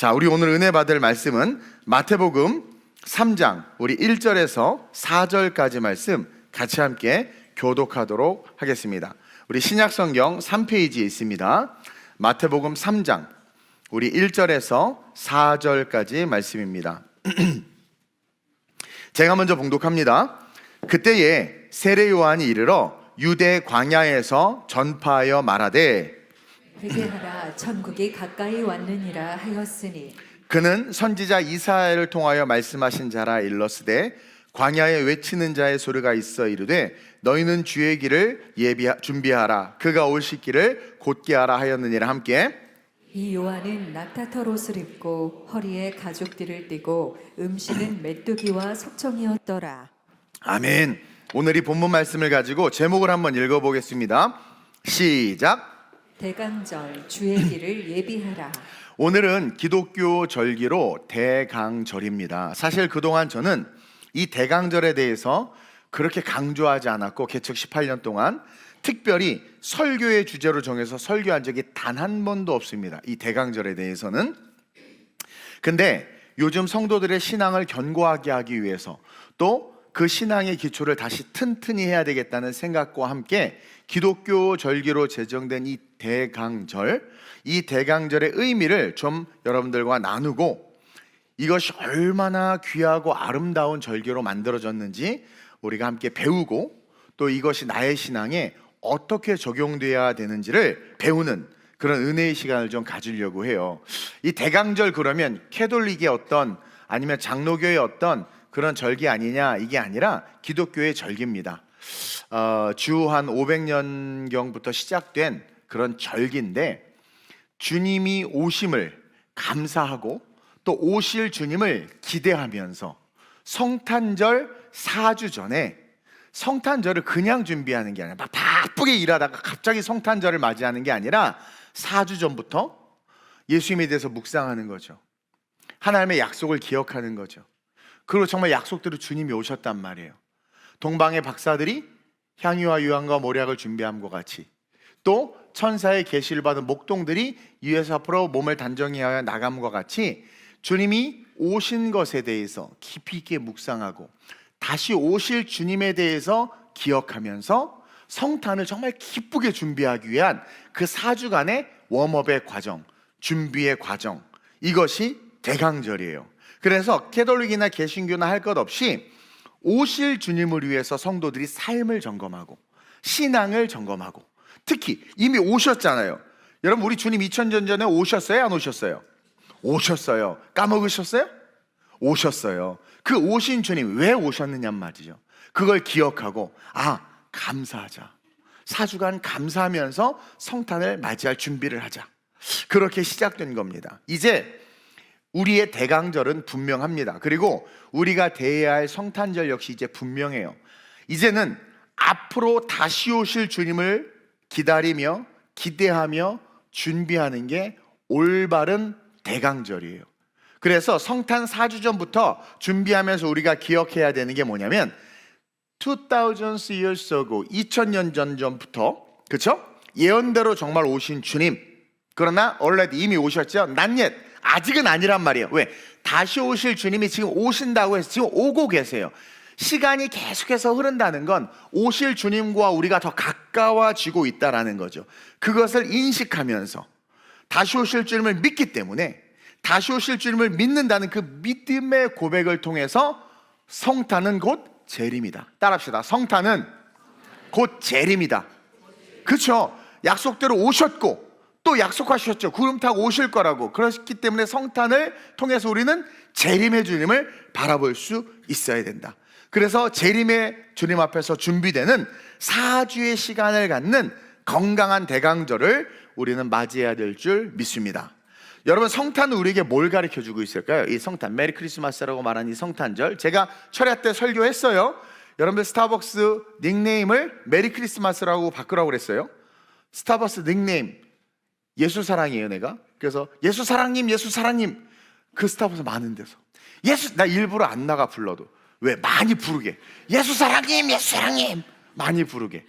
자, 우리 오늘 은혜 받을 말씀은 마태복음 3장 우리 1절에서 4절까지 말씀 같이 함께 교독하도록 하겠습니다. 우리 신약성경 3페이지에 있습니다. 마태복음 3장 우리 1절에서 4절까지 말씀입니다. 제가 먼저 봉독합니다. 그때에 세례 요한이 이르러 유대 광야에서 전파하여 말하되 회개하라, 천국이 가까이 왔느니라 하였으니 그는 선지자 이사야를 통하여 말씀하신 자라 일렀으되 광야에 외치는 자의 소리가 있어 이르되 너희는 주의 길을 준비하라, 그가 오실 길을 곧게 하라 하였느니라. 함께 이 요한은 낙타털 옷을 입고 허리에 가죽띠를 띠고 음식은 메뚜기와 석청이었더라. 아멘. 오늘 이 본문 말씀을 가지고 제목을 한번 읽어보겠습니다. 시작. 대강절, 주의 길을 예비하라. 오늘은 기독교 절기로 대강절입니다. 사실 그동안 저는 이 대강절에 대해서 그렇게 강조하지 않았고 개척 18년 동안 특별히 설교의 주제로 정해서 설교한 적이 단 한 번도 없습니다. 이 대강절에 대해서는. 근데 요즘 성도들의 신앙을 견고하게 하기 위해서 또 그 신앙의 기초를 다시 튼튼히 해야 되겠다는 생각과 함께 기독교 절기로 제정된 이 대강절, 이 대강절의 의미를 좀 여러분들과 나누고 이것이 얼마나 귀하고 아름다운 절기로 만들어졌는지 우리가 함께 배우고 또 이것이 나의 신앙에 어떻게 적용돼야 되는지를 배우는 그런 은혜의 시간을 좀 가지려고 해요. 이 대강절 그러면 캐톨릭의 어떤 아니면 장로교의 어떤 그런 절기 아니냐, 이게 아니라 기독교의 절기입니다. 주 한 500년경부터 시작된 그런 절기인데 주님이 오심을 감사하고 또 오실 주님을 기대하면서 성탄절 4주 전에, 성탄절을 그냥 준비하는 게 아니라 막 바쁘게 일하다가 갑자기 성탄절을 맞이하는 게 아니라 4주 전부터 예수님에 대해서 묵상하는 거죠. 하나님의 약속을 기억하는 거죠. 그리고 정말 약속대로 주님이 오셨단 말이에요. 동방의 박사들이 향유와 유황과 모략을 준비함과 같이 또 천사의 계시를 받은 목동들이 유에서 앞으로 몸을 단정히하여 나감과 같이 주님이 오신 것에 대해서 깊이 있게 묵상하고 다시 오실 주님에 대해서 기억하면서 성탄을 정말 기쁘게 준비하기 위한 그 4주간의 웜업의 과정, 준비의 과정, 이것이 대강절이에요. 그래서 캐톨릭이나 개신교나 할 것 없이 오실 주님을 위해서 성도들이 삶을 점검하고 신앙을 점검하고, 특히 이미 오셨잖아요. 여러분, 우리 주님 2000년 전에 오셨어요? 안 오셨어요? 오셨어요. 까먹으셨어요? 오셨어요. 그 오신 주님 왜 오셨느냔 말이죠. 그걸 기억하고 감사하자. 4주간 감사하면서 성탄을 맞이할 준비를 하자. 그렇게 시작된 겁니다. 이제 우리의 대강절은 분명합니다. 그리고 우리가 대해야 할 성탄절 역시 이제 분명해요. 이제는 앞으로 다시 오실 주님을 기다리며 기대하며 준비하는 게 올바른 대강절이에요. 그래서 성탄 4주 전부터 준비하면서 우리가 기억해야 되는 게 뭐냐면 2000 years ago, 2000년 전부터, 그렇죠? 예언대로 정말 오신 주님, 그러나 already 이미 오셨죠? Not yet, 아직은 아니란 말이에요. 왜? 다시 오실 주님이 지금 오신다고 해서 지금 오고 계세요. 시간이 계속해서 흐른다는 건 오실 주님과 우리가 더 가까워지고 있다는 거죠. 그것을 인식하면서 다시 오실 주님을 믿기 때문에, 다시 오실 주님을 믿는다는 그 믿음의 고백을 통해서 성탄은 곧 재림이다. 따라합시다. 성탄은 곧 재림이다. 그렇죠? 약속대로 오셨고 또 약속하셨죠. 구름 타고 오실 거라고. 그렇기 때문에 성탄을 통해서 우리는 재림의 주님을 바라볼 수 있어야 된다. 그래서 재림의 주님 앞에서 준비되는 4주의 시간을 갖는 건강한 대강절을 우리는 맞이해야 될 줄 믿습니다. 여러분, 성탄은 우리에게 뭘 가르쳐주고 있을까요? 이 성탄, 메리 크리스마스라고 말하는 이 성탄절, 제가 철야 때 설교했어요. 여러분들 스타벅스 닉네임을 메리 크리스마스라고 바꾸라고 그랬어요. 스타벅스 닉네임 예수 사랑이에요, 내가. 그래서 예수 사랑님, 예수 사랑님. 그 스타벅스 많은 데서 나 일부러 안 나가 불러도. 왜? 많이 부르게. 예수 사랑님, 예수 사랑님. 많이 부르게.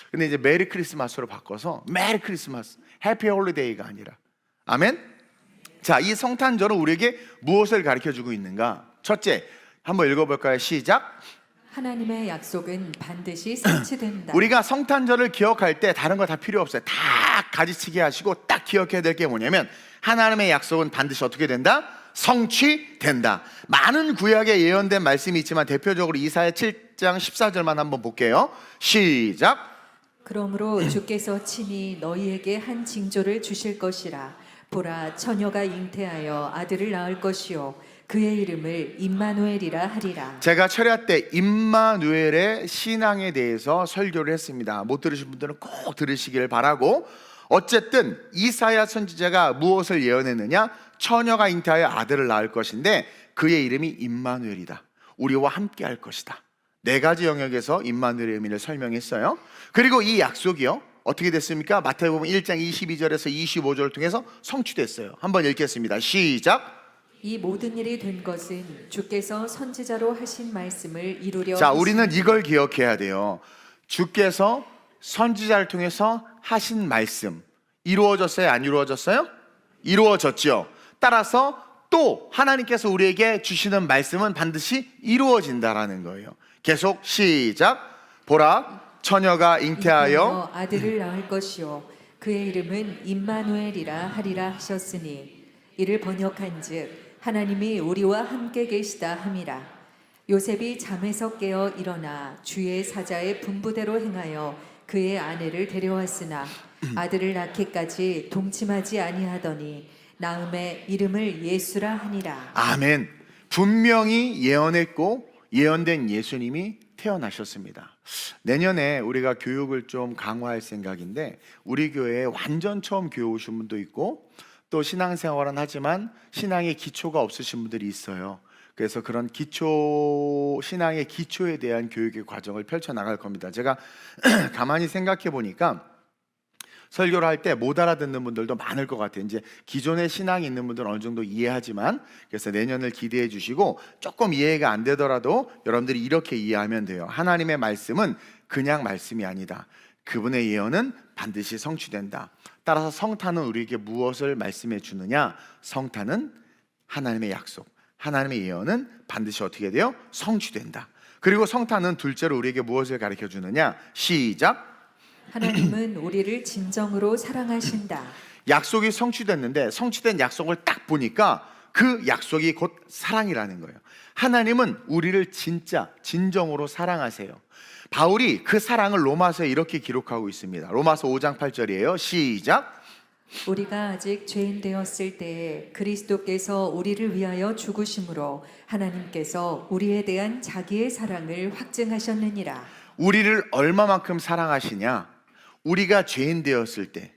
근데 이제 메리 크리스마스로 바꿔서 메리 크리스마스, 해피 홀리데이가 아니라. 아멘? 자, 이 성탄절은 우리에게 무엇을 가르쳐주고 있는가? 첫째, 한번 읽어볼까요? 시작. 하나님의 약속은 반드시 성취된다. 우리가 성탄절을 기억할 때 다른 거 다 필요 없어요. 다 가지치기 하시고 딱 기억해야 될 게 뭐냐면 하나님의 약속은 반드시 어떻게 된다? 성취된다. 많은 구약에 예언된 말씀이 있지만 대표적으로 이사야 7장 14절만 한번 볼게요. 시작. 그러므로 주께서 친히 너희에게 한 징조를 주실 것이라. 보라, 처녀가 잉태하여 아들을 낳을 것이요 그의 이름을 임마누엘이라 하리라. 제가 철야 때 임마누엘의 신앙에 대해서 설교를 했습니다. 못 들으신 분들은 꼭 들으시길 바라고, 어쨌든 이사야 선지자가 무엇을 예언했느냐? 처녀가 잉태하여 아들을 낳을 것인데 그의 이름이 임마누엘이다. 우리와 함께 할 것이다. 네 가지 영역에서 임마누엘의 의미를 설명했어요. 그리고 이 약속이요, 어떻게 됐습니까? 마태복음 1장 22절에서 25절을 통해서 성취됐어요. 한번 읽겠습니다. 시작. 이 모든 일이 된 것은 주께서 선지자로 하신 말씀을 이루려 자, 우리는 이걸 기억해야 돼요. 주께서 선지자를 통해서 하신 말씀 이루어졌어요? 안 이루어졌어요? 이루어졌죠. 따라서 또 하나님께서 우리에게 주시는 말씀은 반드시 이루어진다라는 거예요. 계속 시작. 보라, 처녀가 잉태하여 아들을 낳을 것이요 그의 이름은 임마누엘이라 하리라 하셨으니 이를 번역한즉 하나님이 우리와 함께 계시다 함이라. 요셉이 잠에서 깨어 일어나 주의 사자의 분부대로 행하여 그의 아내를 데려왔으나 아들을 낳기까지 동침하지 아니하더니 낳음에 이름을 예수라 하니라. 아멘. 분명히 예언했고 예언된 예수님이 태어나셨습니다. 내년에 우리가 교육을 좀 강화할 생각인데 우리 교회에 완전 처음 교회 오신 분도 있고 또 신앙생활은 하지만 신앙의 기초가 없으신 분들이 있어요. 그래서 그런 신앙의 기초에 대한 교육의 과정을 펼쳐나갈 겁니다. 제가 가만히 생각해 보니까 설교를 할 때 못 알아듣는 분들도 많을 것 같아요. 이제 기존에 신앙이 있는 분들은 어느 정도 이해하지만, 그래서 내년을 기대해 주시고 조금 이해가 안 되더라도 여러분들이 이렇게 이해하면 돼요. 하나님의 말씀은 그냥 말씀이 아니다. 그분의 예언은 반드시 성취된다. 따라서 성탄은 우리에게 무엇을 말씀해 주느냐? 성탄은 하나님의 약속, 하나님의 예언은 반드시 어떻게 돼요? 성취된다. 그리고 성탄은 둘째로 우리에게 무엇을 가르쳐 주느냐? 시작. 하나님은 우리를 진정으로 사랑하신다. 약속이 성취됐는데 성취된 약속을 딱 보니까 그 약속이 곧 사랑이라는 거예요. 하나님은 우리를 진짜 진정으로 사랑하세요. 바울이 그 사랑을 로마서에 이렇게 기록하고 있습니다. 로마서 5장 8절이에요. 시작. 우리가 아직 죄인 되었을 때에 그리스도께서 우리를 위하여 죽으심으로 하나님께서 우리에 대한 자기의 사랑을 확증하셨느니라. 우리를 얼마만큼 사랑하시냐? 우리가 죄인 되었을 때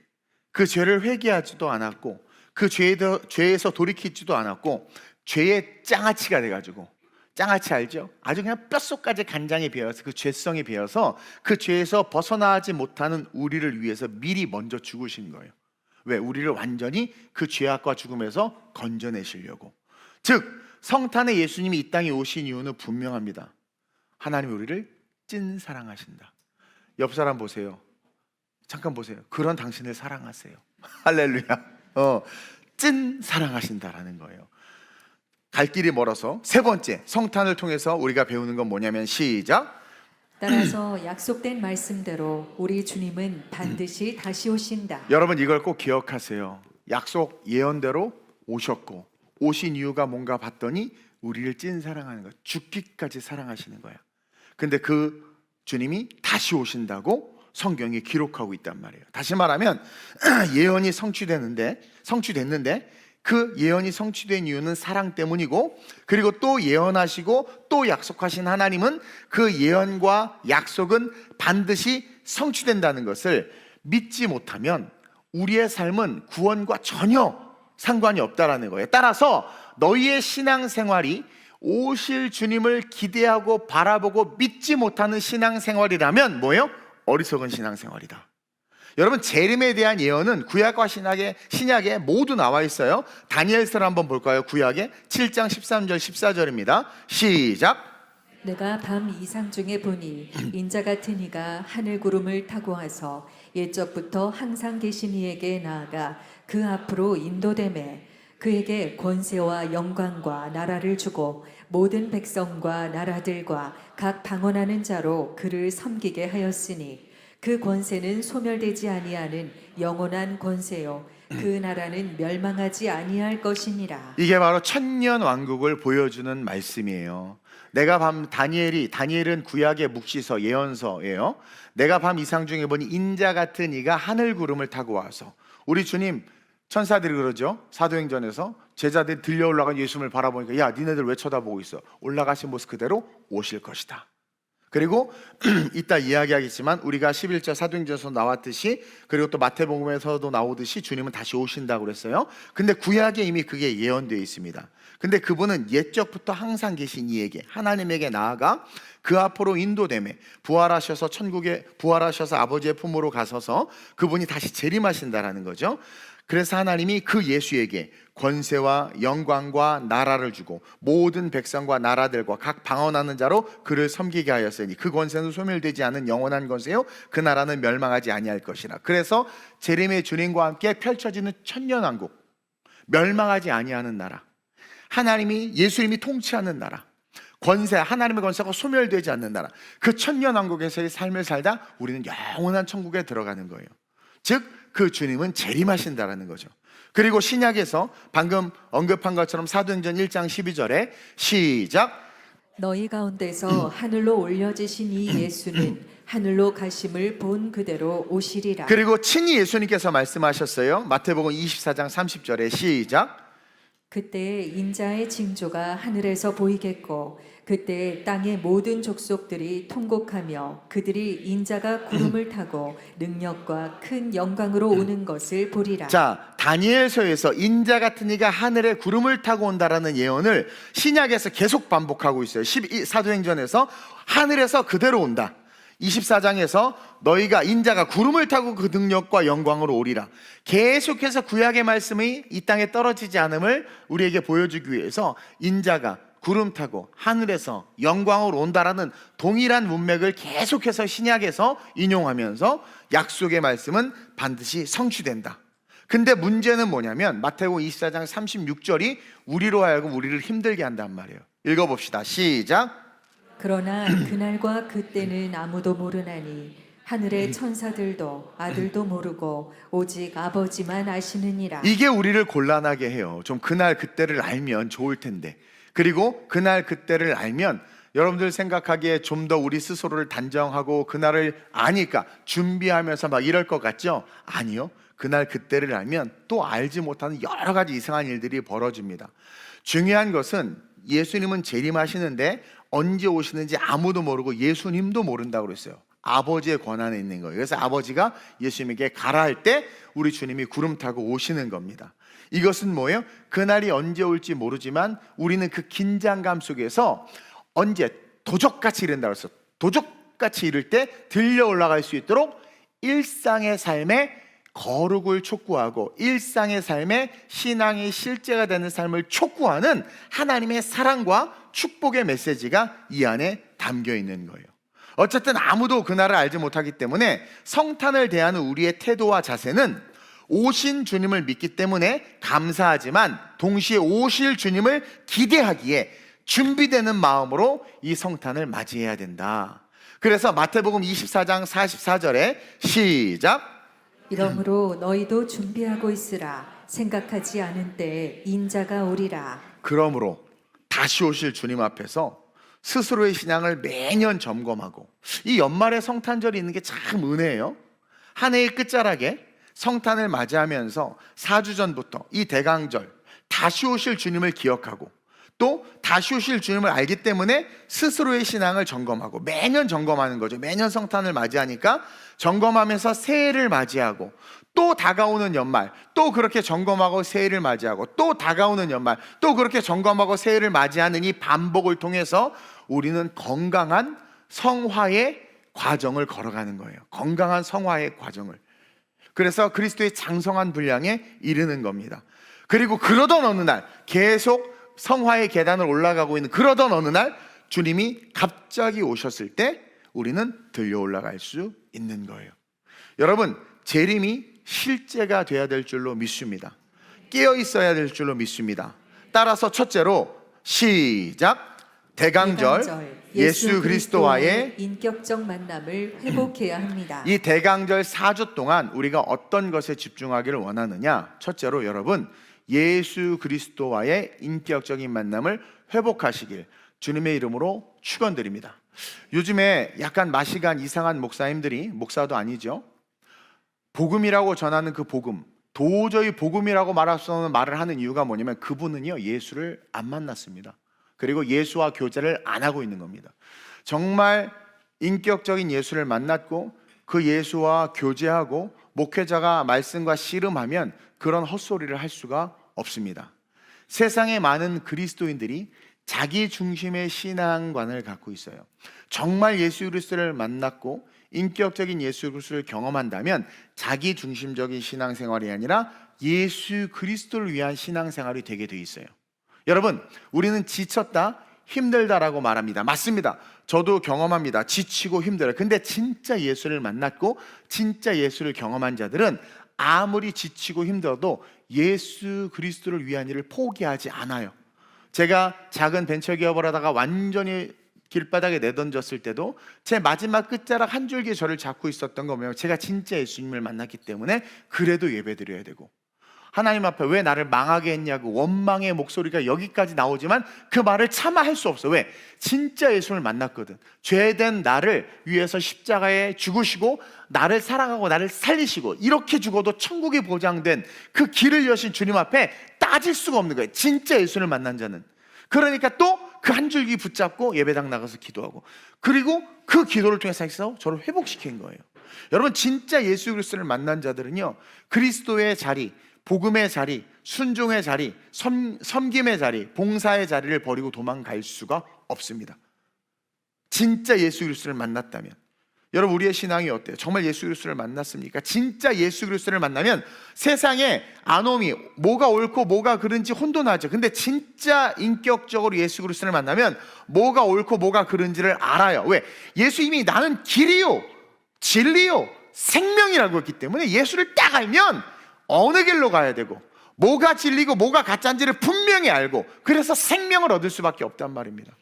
그 죄를 회개하지도 않았고 그 죄에서 돌이키지도 않았고 죄의 장아찌가 돼가지고, 장아찌 알죠? 아주 그냥 뼛속까지 간장이 배어서 그 죄성이 배어서 그 죄에서 벗어나지 못하는 우리를 위해서 미리 먼저 죽으신 거예요. 왜? 우리를 완전히 그 죄악과 죽음에서 건져내시려고. 즉 성탄의 예수님이 이 땅에 오신 이유는 분명합니다. 하나님이 우리를 찐 사랑하신다. 옆 사람 보세요. 잠깐 보세요. 그런 당신을 사랑하세요. 할렐루야. 찐 사랑하신다라는 거예요. 갈 길이 멀어서 세 번째, 성탄을 통해서 우리가 배우는 건 뭐냐면 시작. 따라서 약속된 말씀대로 우리 주님은 반드시 다시 오신다. 여러분 이걸 꼭 기억하세요. 약속 예언대로 오셨고, 오신 이유가 뭔가 봤더니 우리를 찐 사랑하는 거예요. 죽기까지 사랑하시는 거예요. 근데 그 주님이 다시 오신다고 성경이 기록하고 있단 말이에요. 다시 말하면 예언이 성취됐는데 그 예언이 성취된 이유는 사랑 때문이고, 그리고 또 예언하시고 또 약속하신 하나님은 그 예언과 약속은 반드시 성취된다는 것을 믿지 못하면 우리의 삶은 구원과 전혀 상관이 없다라는 거예요. 따라서 너희의 신앙생활이 오실 주님을 기대하고 바라보고 믿지 못하는 신앙생활이라면 뭐예요? 어리석은 신앙생활이다. 여러분 재림에 대한 예언은 구약과 신약에 모두 나와 있어요. 다니엘서를 한번 볼까요? 구약에 7장 13절 14절입니다. 시작. 내가 밤 이상 중에 보니 인자 같은 이가 하늘 구름을 타고 와서 옛적부터 항상 계신 이에게 나아가 그 앞으로 인도되매 그에게 권세와 영광과 나라를 주고 모든 백성과 나라들과 각 방언하는 자로 그를 섬기게 하였으니 그 권세는 소멸되지 아니하는 영원한 권세요 그 나라는 멸망하지 아니할 것이니라. 이게 바로 천년 왕국을 보여주는 말씀이에요. 내가 다니엘은 구약의 묵시서 예언서예요. 내가 밤 이상 중에 보니 인자 같은 이가 하늘 구름을 타고 와서, 우리 주님 천사들이 그러죠. 사도행전에서 제자들이 들려 올라간 예수님을 바라보니까 야 니네들 왜 쳐다보고 있어? 올라가신 모습 그대로 오실 것이다. 그리고 이따 이야기하겠지만 우리가 11절 사도행전에서 나왔듯이, 그리고 또 마태복음에서도 나오듯이 주님은 다시 오신다고 그랬어요. 근데 구약에 이미 그게 예언되어 있습니다. 근데 그분은 옛적부터 항상 계신 이에게, 하나님에게 나아가 그 앞으로 인도됨에 부활하셔서 천국에 부활하셔서 아버지의 품으로 가셔서 그분이 다시 재림하신다라는 거죠. 그래서 하나님이 그 예수에게 권세와 영광과 나라를 주고 모든 백성과 나라들과 각 방언하는 자로 그를 섬기게 하였으니 그 권세는 소멸되지 않은 영원한 권세요 그 나라는 멸망하지 아니할 것이라. 그래서 재림의 주님과 함께 펼쳐지는 천년왕국, 멸망하지 아니하는 나라, 하나님이 예수님이 통치하는 나라, 권세, 하나님의 권세가 소멸되지 않는 나라, 그 천년왕국에서의 삶을 살다 우리는 영원한 천국에 들어가는 거예요. 즉 그 주님은 재림하신다라는 거죠. 그리고 신약에서 방금 언급한 것처럼 사도행전 1장 12절에 시작, 너희 가운데서 하늘로 올려지신 이 예수는 하늘로 가심을 본 그대로 오시리라. 그리고 친히 예수님께서 말씀하셨어요. 마태복음 24장 30절에 시작, 그때 인자의 징조가 하늘에서 보이겠고 그때 땅의 모든 족속들이 통곡하며 그들이 인자가 구름을 타고 능력과 큰 영광으로 오는 것을 보리라. 자, 다니엘서에서 인자 같은 이가 하늘에 구름을 타고 온다라는 예언을 신약에서 계속 반복하고 있어요. 사도행전에서 하늘에서 그대로 온다. 24장에서 너희가 인자가 구름을 타고 그 능력과 영광으로 오리라. 계속해서 구약의 말씀이 이 땅에 떨어지지 않음을 우리에게 보여주기 위해서 인자가 구름 타고 하늘에서 영광으로 온다라는 동일한 문맥을 계속해서 신약에서 인용하면서 약속의 말씀은 반드시 성취된다. 근데 문제는 뭐냐면 마태복음 24장 36절이 우리로 하여금 우리를 힘들게 한단 말이에요. 읽어봅시다. 시작. 그러나 그날과 그때는 아무도 모르나니 하늘의 천사들도 아들도 모르고 오직 아버지만 아시느니라. 이게 우리를 곤란하게 해요. 좀 그날 그때를 알면 좋을 텐데. 그리고 그날 그때를 알면 여러분들 생각하기에 좀 더 우리 스스로를 단정하고 그날을 아니까 준비하면서 막 이럴 것 같죠? 아니요. 그날 그때를 알면 또 알지 못하는 여러 가지 이상한 일들이 벌어집니다. 중요한 것은 예수님은 재림하시는데 언제 오시는지 아무도 모르고 예수님도 모른다고 그랬어요. 아버지의 권한에 있는 거예요. 그래서 아버지가 예수님에게 가라 할 때 우리 주님이 구름 타고 오시는 겁니다. 이것은 뭐예요? 그날이 언제 올지 모르지만 우리는 그 긴장감 속에서 언제 도적같이 이른다고 했어요. 도적같이 이를 때 들려 올라갈 수 있도록 일상의 삶에 거룩을 촉구하고 일상의 삶에 신앙이 실제가 되는 삶을 촉구하는 하나님의 사랑과 축복의 메시지가 이 안에 담겨 있는 거예요. 어쨌든 아무도 그날을 알지 못하기 때문에 성탄을 대하는 우리의 태도와 자세는 오신 주님을 믿기 때문에 감사하지만 동시에 오실 주님을 기대하기에 준비되는 마음으로 이 성탄을 맞이해야 된다. 그래서 마태복음 24장 44절에 시작, 이러므로 너희도 준비하고 있으라. 생각하지 않은 때에 인자가 오리라. 그러므로 다시 오실 주님 앞에서 스스로의 신앙을 매년 점검하고, 이 연말에 성탄절이 있는 게 참 은혜예요. 한 해의 끝자락에 성탄을 맞이하면서 4주 전부터 이 대강절 다시 오실 주님을 기억하고 또 다시 오실 주님을 알기 때문에 스스로의 신앙을 점검하고 매년 점검하는 거죠. 매년 성탄을 맞이하니까 점검하면서 새해를 맞이하고 또 다가오는 연말 또 그렇게 점검하고 새해를 맞이하고 또 다가오는 연말 또 그렇게 점검하고 새해를 맞이하는 이 반복을 통해서 우리는 건강한 성화의 과정을 걸어가는 거예요. 건강한 성화의 과정을. 그래서 그리스도의 장성한 분량에 이르는 겁니다. 그리고 그러던 어느 날 계속 성화의 계단을 올라가고 있는 그러던 어느 날 주님이 갑자기 오셨을 때 우리는 들려 올라갈 수 있는 거예요. 여러분, 재림이 실제가 돼야 될 줄로 믿습니다. 깨어 있어야 될 줄로 믿습니다. 따라서 첫째로 시작. 대강절 예수 그리스도와의 인격적 만남을 회복해야 합니다. 이 대강절 4주 동안 우리가 어떤 것에 집중하기를 원하느냐? 첫째로 여러분, 예수 그리스도와의 인격적인 만남을 회복하시길 주님의 이름으로 축원드립니다. 요즘에 약간 마시간 이상한 목사님들이, 목사도 아니죠, 복음이라고 전하는 그 복음, 도저히 복음이라고 말할 수 없는 말을 하는 이유가 뭐냐면 그분은요, 예수를 안 만났습니다. 그리고 예수와 교제를 안 하고 있는 겁니다. 정말 인격적인 예수를 만났고 그 예수와 교제하고 목회자가 말씀과 씨름하면 그런 헛소리를 할 수가 없습니다. 세상에 많은 그리스도인들이 자기 중심의 신앙관을 갖고 있어요. 정말 예수 그리스도를 만났고 인격적인 예수 그리스도를 경험한다면 자기 중심적인 신앙생활이 아니라 예수 그리스도를 위한 신앙생활이 되게 돼 있어요. 여러분, 우리는 지쳤다, 힘들다라고 말합니다. 맞습니다. 저도 경험합니다. 지치고 힘들어요. 근데 진짜 예수를 만났고 진짜 예수를 경험한 자들은 아무리 지치고 힘들어도 예수 그리스도를 위한 일을 포기하지 않아요. 제가 작은 벤처 기업을 하다가 완전히 길바닥에 내던졌을 때도 제 마지막 끝자락 한 줄기 저를 잡고 있었던 거면 제가 진짜 예수님을 만났기 때문에 그래도 예배드려야 되고, 하나님 앞에 왜 나를 망하게 했냐고 원망의 목소리가 여기까지 나오지만 그 말을 차마 할 수 없어. 왜? 진짜 예수를 만났거든. 죄된 나를 위해서 십자가에 죽으시고 나를 사랑하고 나를 살리시고 이렇게 죽어도 천국이 보장된 그 길을 여신 주님 앞에 따질 수가 없는 거예요. 진짜 예수를 만난 자는. 그러니까 또 그 한 줄기 붙잡고 예배당 나가서 기도하고, 그리고 그 기도를 통해서 저를 회복시킨 거예요. 여러분, 진짜 예수 그리스도를 만난 자들은요, 그리스도의 자리, 복음의 자리, 순종의 자리, 섬김의 자리, 봉사의 자리를 버리고 도망갈 수가 없습니다. 진짜 예수 그리스도를 만났다면. 여러분, 우리의 신앙이 어때요? 정말 예수 그리스도를 만났습니까? 진짜 예수 그리스도를 만나면 세상에 아노미, 뭐가 옳고 뭐가 그른지 혼돈하죠. 근데 진짜 인격적으로 예수 그리스도를 만나면 뭐가 옳고 뭐가 그른지를 알아요. 왜? 예수님이 나는 길이요 진리요 생명이라고 했기 때문에 예수를 딱 알면 어느 길로 가야 되고 뭐가 진리고 뭐가 가짜인지를 분명히 알고, 그래서 생명을 얻을 수밖에 없단 말입니다.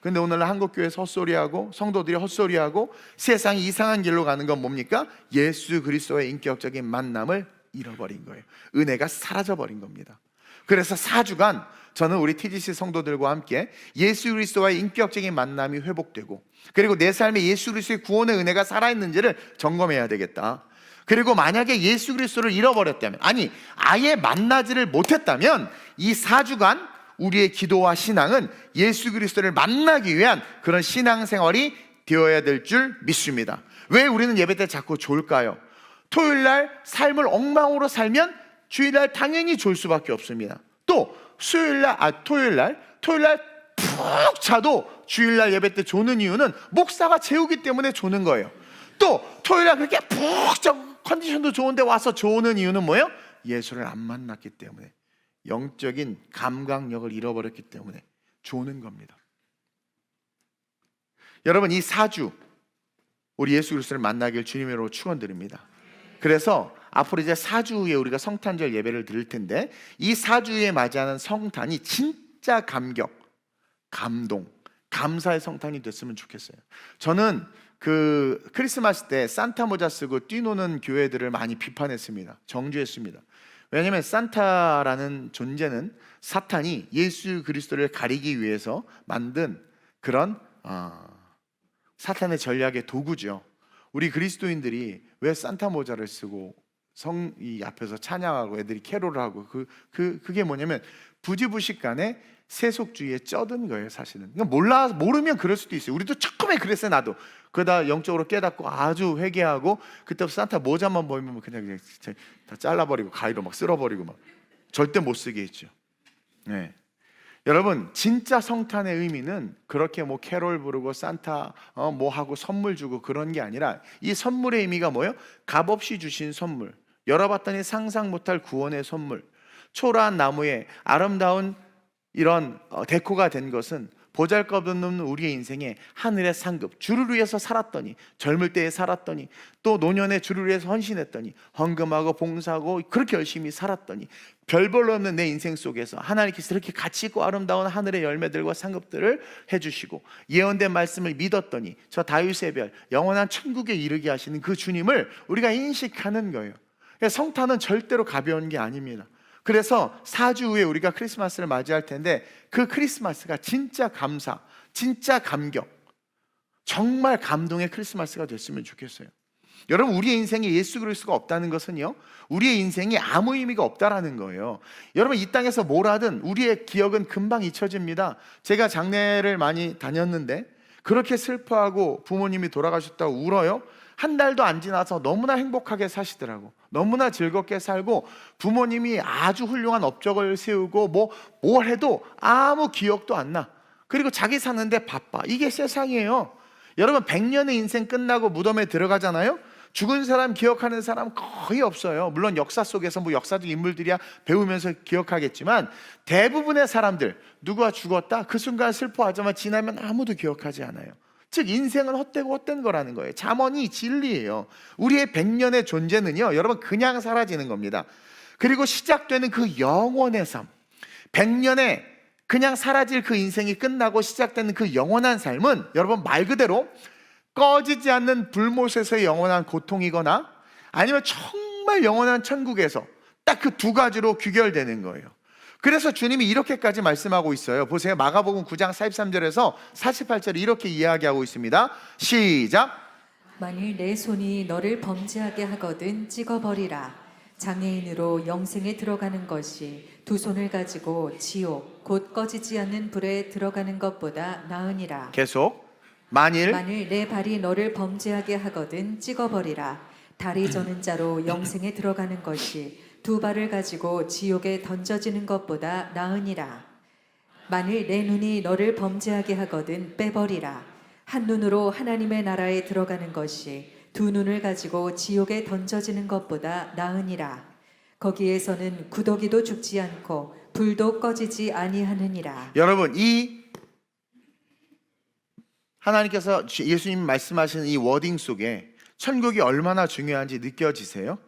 근데 오늘날 한국교회에서 헛소리하고 성도들이 헛소리하고 세상이 이상한 길로 가는 건 뭡니까? 예수 그리스도의 인격적인 만남을 잃어버린 거예요. 은혜가 사라져버린 겁니다. 그래서 4주간 저는 우리 TGC 성도들과 함께 예수 그리스도와의 인격적인 만남이 회복되고, 그리고 내 삶에 예수 그리스도의 구원의 은혜가 살아있는지를 점검해야 되겠다. 그리고 만약에 예수 그리스도를 잃어버렸다면, 아니 아예 만나지를 못했다면 이 4주간 우리의 기도와 신앙은 예수 그리스도를 만나기 위한 그런 신앙생활이 되어야 될 줄 믿습니다. 왜 우리는 예배 때 자꾸 졸까요? 토요일날 삶을 엉망으로 살면 주일날 당연히 졸 수밖에 없습니다. 또 토요일날 푹 자도 주일날 예배 때 조는 이유는 목사가 재우기 때문에 조는 거예요. 또 토요일날 그렇게 푹 자고 컨디션도 좋은데 와서 조는 이유는 뭐예요? 예수를 안 만났기 때문에, 영적인 감각력을 잃어버렸기 때문에 조는 겁니다. 여러분, 이 4주 우리 예수 그리스도를 만나길 주님으로 축원드립니다. 그래서 앞으로 이제 4주 후에 우리가 성탄절 예배를 드릴 텐데, 이 4주에 맞이하는 성탄이 진짜 감격, 감동, 감사의 성탄이 됐으면 좋겠어요. 저는 그 크리스마스 때 산타 모자 쓰고 뛰노는 교회들을 많이 비판했습니다. 정죄했습니다. 왜냐하면 산타라는 존재는 사탄이 예수 그리스도를 가리기 위해서 만든 그런 사탄의 전략의 도구죠. 우리 그리스도인들이 왜 산타 모자를 쓰고 성이 앞에서 찬양하고 애들이 캐롤을 하고 그게 뭐냐면 부지부식간에 세속주의에 쩌든 거예요, 사실은. 그러니까 모르면 그럴 수도 있어요. 우리도 처음에 그랬어요, 나도. 그러다 영적으로 깨닫고 아주 회개하고, 그때부터 산타 모자만 보이면 그냥 다 잘라버리고 가위로 막 쓸어버리고 막 절대 못 쓰게 했죠. 네. 여러분, 진짜 성탄의 의미는 그렇게 뭐 캐롤 부르고 산타 뭐 하고 선물 주고 그런 게 아니라, 이 선물의 의미가 뭐예요? 값없이 주신 선물, 열어봤더니 상상 못할 구원의 선물, 초라한 나무에 아름다운 이런 데코가 된 것은 보잘것없는 우리의 인생에 하늘의 상급, 주를 위해서 살았더니, 젊을 때에 살았더니, 또 노년에 주를 위해서 헌신했더니, 헌금하고 봉사하고 그렇게 열심히 살았더니, 별 볼 없는 내 인생 속에서 하나님께서 이렇게 가치 있고 아름다운 하늘의 열매들과 상급들을 해주시고, 예언된 말씀을 믿었더니 저 다윗의 별, 영원한 천국에 이르게 하시는 그 주님을 우리가 인식하는 거예요. 성탄은 절대로 가벼운 게 아닙니다. 그래서 4주 후에 우리가 크리스마스를 맞이할 텐데, 그 크리스마스가 진짜 감사, 진짜 감격, 정말 감동의 크리스마스가 됐으면 좋겠어요. 여러분, 우리의 인생에 예수 그리스도가 없다는 것은요, 우리의 인생이 아무 의미가 없다라는 거예요. 여러분, 이 땅에서 뭘 하든 우리의 기억은 금방 잊혀집니다. 제가 장례를 많이 다녔는데 그렇게 슬퍼하고 부모님이 돌아가셨다고 울어요. 한 달도 안 지나서 너무나 행복하게 사시더라고. 너무나 즐겁게 살고, 부모님이 아주 훌륭한 업적을 세우고 뭘 해도 아무 기억도 안 나. 그리고 자기 사는데 바빠. 이게 세상이에요. 여러분, 100년의 인생 끝나고 무덤에 들어가잖아요. 죽은 사람 기억하는 사람 거의 없어요. 물론 역사 속에서 역사적 인물들이야 배우면서 기억하겠지만, 대부분의 사람들 누가 죽었다 그 순간 슬퍼하지만 지나면 아무도 기억하지 않아요. 즉, 인생은 헛된 거라는 거예요. 잠언이 진리예요. 우리의 100년의 존재는요, 여러분, 그냥 사라지는 겁니다. 그리고 시작되는 그 영원의 삶, 100년에 그냥 사라질 그 인생이 끝나고 시작되는 그 영원한 삶은, 여러분, 말 그대로 꺼지지 않는 불못에서의 영원한 고통이거나, 아니면 정말 영원한 천국에서 딱 그 두 가지로 귀결되는 거예요. 그래서 주님이 이렇게까지 말씀하고 있어요. 보세요. 마가복음 9장 43절에서 48절에 이렇게 이야기하고 있습니다. 시작. 만일 내 손이 너를 범죄하게 하거든 찍어버리라. 장애인으로 영생에 들어가는 것이 두 손을 가지고 지옥 곧 꺼지지 않는 불에 들어가는 것보다 나으니라. 계속. 만일 내 발이 너를 범죄하게 하거든 찍어버리라. 다리 저는 자로 영생에 들어가는 것이 두 발을 가지고 지옥에 던져지는 것보다 나으니라. 만일 내 눈이 너를 범죄하게 하거든 빼버리라. 한 눈으로 하나님의 나라에 들어가는 것이 두 눈을 가지고 지옥에 던져지는 것보다 나으니라. 거기에서는 구더기도 죽지 않고 불도 꺼지지 아니하느니라. 여러분, 이 하나님께서 예수님 말씀하시는 이 워딩 속에 천국이 얼마나 중요한지 느껴지세요?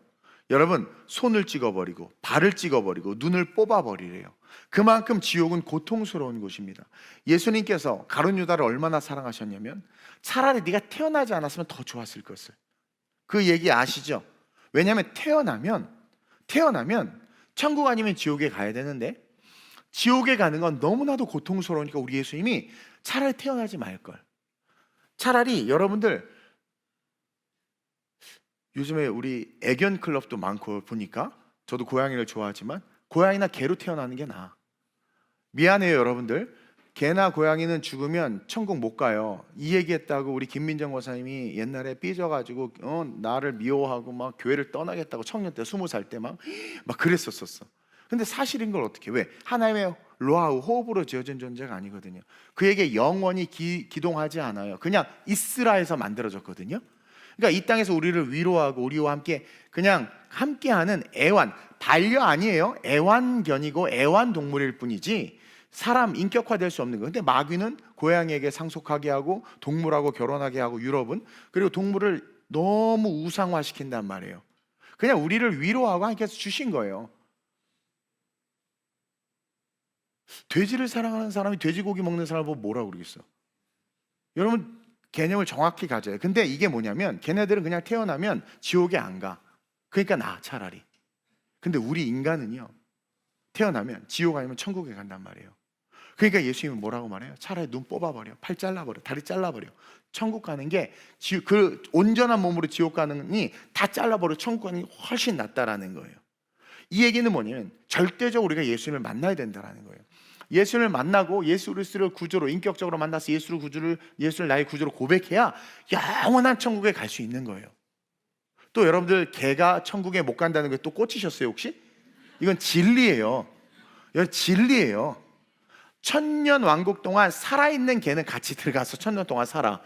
여러분, 손을 찍어버리고 발을 찍어버리고 눈을 뽑아버리래요. 그만큼 지옥은 고통스러운 곳입니다. 예수님께서 가룟 유다를 얼마나 사랑하셨냐면, 차라리 네가 태어나지 않았으면 더 좋았을 것을. 그 얘기 아시죠? 왜냐하면 태어나면 천국 아니면 지옥에 가야 되는데, 지옥에 가는 건 너무나도 고통스러우니까 우리 예수님이 차라리 태어나지 말걸. 차라리 여러분들, 요즘에 우리 애견 클럽도 많고 보니까, 저도 고양이를 좋아하지만 고양이나 개로 태어나는 게 나아. 미안해요 여러분들, 개나 고양이는 죽으면 천국 못 가요. 이 얘기했다고 우리 김민정 권사님이 옛날에 삐져가지고 나를 미워하고 막 교회를 떠나겠다고 청년 때 20살 때 막 그랬었어. 근데 사실인 걸 어떻게, 왜? 하나님의 로아우, 호흡으로 지어진 존재가 아니거든요. 그에게 영원히 기동하지 않아요. 그냥 이스라엘에서 만들어졌거든요. 그러니까 이 땅에서 우리를 위로하고 우리와 함께 그냥 함께하는 애완, 반려 아니에요. 애완견이고 애완동물일 뿐이지 사람 인격화될 수 없는 거예요. 근데 마귀는 고양이에게 상속하게 하고 동물하고 결혼하게 하고, 유럽은 그리고 동물을 너무 우상화시킨단 말이에요. 그냥 우리를 위로하고 하나님께서 주신 거예요. 돼지를 사랑하는 사람이 돼지고기 먹는 사람을 보고 뭐라고 그러겠어? 여러분, 개념을 정확히 가져요. 근데 이게 뭐냐면, 걔네들은 그냥 태어나면 지옥에 안 가. 그러니까 나 차라리. 근데 우리 인간은요, 태어나면 지옥 아니면 천국에 간단 말이에요. 그러니까 예수님은 뭐라고 말해요? 차라리 눈 뽑아버려, 팔 잘라버려, 다리 잘라버려. 천국 가는 게 그 온전한 몸으로 지옥 가는이 다 잘라버려 천국 가는 게 훨씬 낫다라는 거예요. 이 얘기는 뭐냐면, 절대적으로 우리가 예수님을 만나야 된다라는 거예요. 예수를 만나고 예수 그리스도를 구주로 인격적으로 만나서 예수를 나의 구주로 고백해야 영원한 천국에 갈 수 있는 거예요. 또 여러분들, 개가 천국에 못 간다는 게 또 꽂히셨어요 혹시? 이건 진리예요. 이건 진리예요. 1000년 왕국 동안 살아있는 개는 같이 들어가서 1000년 동안 살아.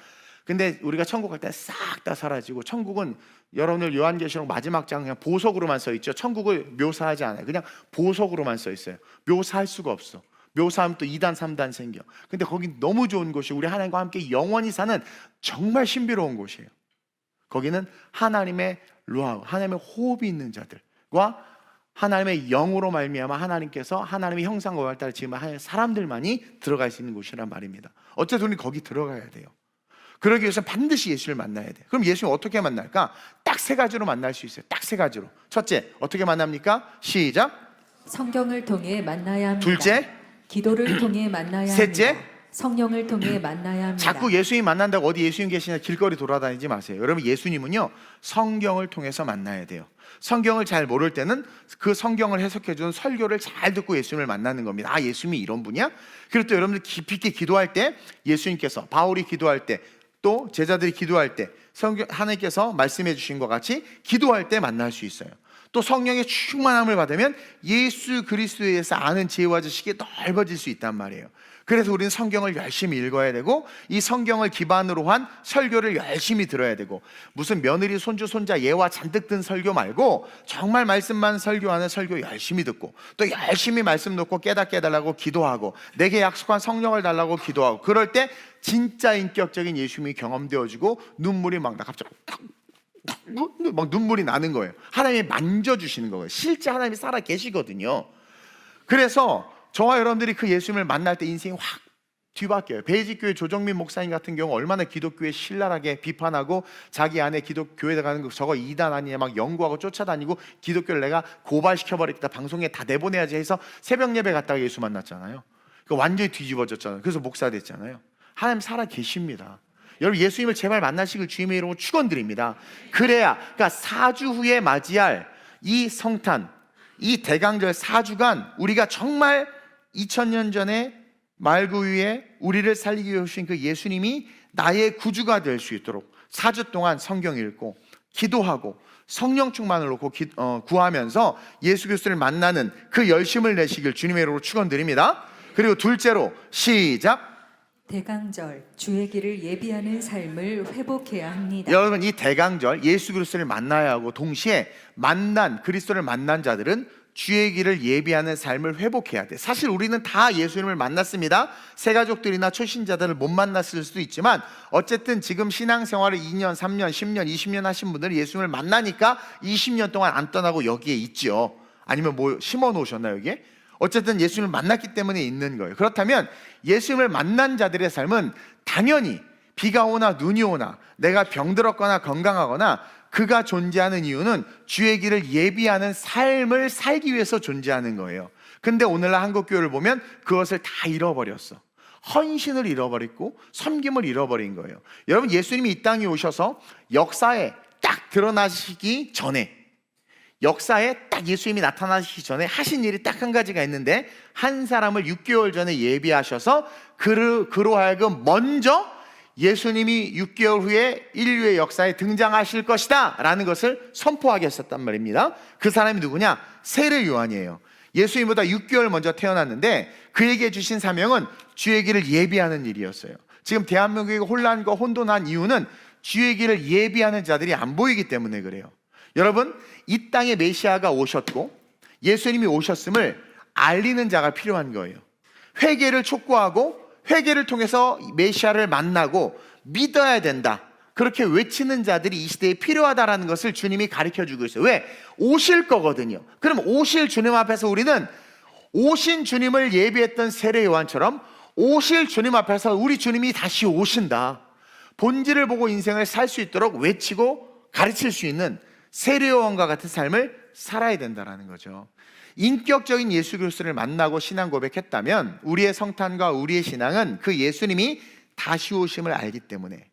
근데 우리가 천국 갈 때 싹 다 사라지고, 천국은 여러분들 요한계시록 마지막 장 그냥 보석으로만 써 있죠. 천국을 묘사하지 않아요. 그냥 보석으로만 써 있어요. 묘사할 수가 없어. 묘사하면 또 2단 3단 생겨. 근데 거기 너무 좋은 곳이 우리 하나님과 함께 영원히 사는 정말 신비로운 곳이에요. 거기는 하나님의 루아, 하나님의 호흡이 있는 자들과 하나님의 영으로 말미암아 하나님께서 하나님의 형상과 발달을 지은 사람들만이 들어갈 수 있는 곳이란 말입니다. 어쨌든 우리 거기 들어가야 돼요. 그러기 위해서 반드시 예수를 만나야 돼요. 그럼 예수님 어떻게 만날까? 딱 세 가지로 만날 수 있어요. 딱 세 가지로. 첫째, 어떻게 만납니까? 시작. 성경을 통해 만나야 합니다. 둘째, 기도를 통해 만나야 셋째, 합니다. 성령을 통해 만나야 합니다. 자꾸 예수님 만난다고 어디 예수님 계시냐 길거리 돌아다니지 마세요. 여러분, 예수님은요 성경을 통해서 만나야 돼요. 성경을 잘 모를 때는 그 성경을 해석해 주는 설교를 잘 듣고 예수님을 만나는 겁니다. 아, 예수님이 이런 분이야? 그리고 또 여러분들 깊이 있게 기도할 때 예수님께서, 바울이 기도할 때, 또 제자들이 기도할 때 성경 하나님께서 말씀해 주신 것 같이 기도할 때 만날 수 있어요. 또 성령의 충만함을 받으면 예수 그리스도에 대해서 아는 지혜와 지식이 넓어질 수 있단 말이에요. 그래서 우리는 성경을 열심히 읽어야 되고, 이 성경을 기반으로 한 설교를 열심히 들어야 되고, 무슨 며느리 손주 손자 예화 잔뜩 든 설교 말고 정말 말씀만 설교하는 설교 열심히 듣고, 또 열심히 말씀 놓고 깨닫게 해달라고 기도하고, 내게 약속한 성령을 달라고 기도하고, 그럴 때 진짜 인격적인 예수님이 경험되어지고 눈물이 막 갑자기 막 눈물이 나는 거예요. 하나님이 만져주시는 거예요. 실제 하나님이 살아 계시거든요. 그래서 저와 여러분들이 그 예수님을 만날 때 인생이 확 뒤바뀌어요. 베이직교회 조정민 목사님 같은 경우 얼마나 기독교에 신랄하게 비판하고 자기 안에 기독교회에 가는 거 저거 이단 아니냐 막 연구하고 쫓아다니고, 기독교를 내가 고발시켜버리겠다, 방송에 다 내보내야지 해서 새벽 예배 갔다가 예수 만났잖아요. 완전히 뒤집어졌잖아요. 그래서 목사 됐잖아요. 하나님 살아 계십니다. 여러분, 예수님을 제발 만나시길 주님의 이름으로 축원드립니다. 그래야, 그러니까 4주 후에 맞이할 이 성탄, 이 대강절 4주간 우리가 정말 2000년 전에 말구 위에 우리를 살리기 위해 오신 그 예수님이 나의 구주가 될 수 있도록 4주 동안 성경 읽고 기도하고 성령 충만을 놓고 구하면서 예수 그리스도를 만나는 그 열심을 내시길 주님의 이름으로 축원드립니다. 그리고 둘째로 시작. 대강절, 주의 길을 예비하는 삶을 회복해야 합니다. 여러분, 이 대강절 예수 그리스도를 만나야 하고, 동시에 그리스도를 만난 자들은 주의 길을 예비하는 삶을 회복해야 돼. 사실 우리는 다 예수님을 만났습니다. 새가족들이나 초신자들을 못 만났을 수도 있지만, 어쨌든 지금 신앙생활을 2년, 3년, 10년, 20년 하신 분들은 예수님을 만나니까 20년 동안 안 떠나고 여기에 있죠. 아니면 뭐 심어 놓으셨나요, 여기에? 어쨌든 예수님을 만났기 때문에 있는 거예요. 그렇다면 예수님을 만난 자들의 삶은 당연히 비가 오나 눈이 오나, 내가 병들었거나 건강하거나, 그가 존재하는 이유는 주의 길을 예비하는 삶을 살기 위해서 존재하는 거예요. 근데 오늘날 한국교회를 보면 그것을 다 잃어버렸어. 헌신을 잃어버렸고 섬김을 잃어버린 거예요. 여러분, 예수님이 이 땅에 오셔서 역사에 딱 드러나시기 전에, 역사에 딱 예수님이 나타나시기 전에 하신 일이 딱 한 가지가 있는데, 한 사람을 6개월 전에 예비하셔서 그로 하여금 먼저 예수님이 6개월 후에 인류의 역사에 등장하실 것이다 라는 것을 선포하게 했었단 말입니다. 그 사람이 누구냐? 세례 요한이에요. 예수님보다 6개월 먼저 태어났는데 그에게 주신 사명은 주의 길을 예비하는 일이었어요. 지금 대한민국이 혼란과 혼돈한 이유는 주의 길을 예비하는 자들이 안 보이기 때문에 그래요. 여러분, 이 땅에 메시아가 오셨고 예수님이 오셨음을 알리는 자가 필요한 거예요. 회개를 촉구하고 회개를 통해서 메시아를 만나고 믿어야 된다, 그렇게 외치는 자들이 이 시대에 필요하다라는 것을 주님이 가르쳐주고 있어요. 왜? 오실 거거든요. 그럼 오실 주님 앞에서 우리는 오신 주님을 예비했던 세례 요한처럼 오실 주님 앞에서 우리 주님이 다시 오신다, 본질을 보고 인생을 살 수 있도록 외치고 가르칠 수 있는 세례 요한과 같은 삶을 살아야 된다는 거죠. 인격적인 예수 그리스도를 만나고 신앙 고백했다면 우리의 성탄과 우리의 신앙은 그 예수님이 다시 오심을 알기 때문에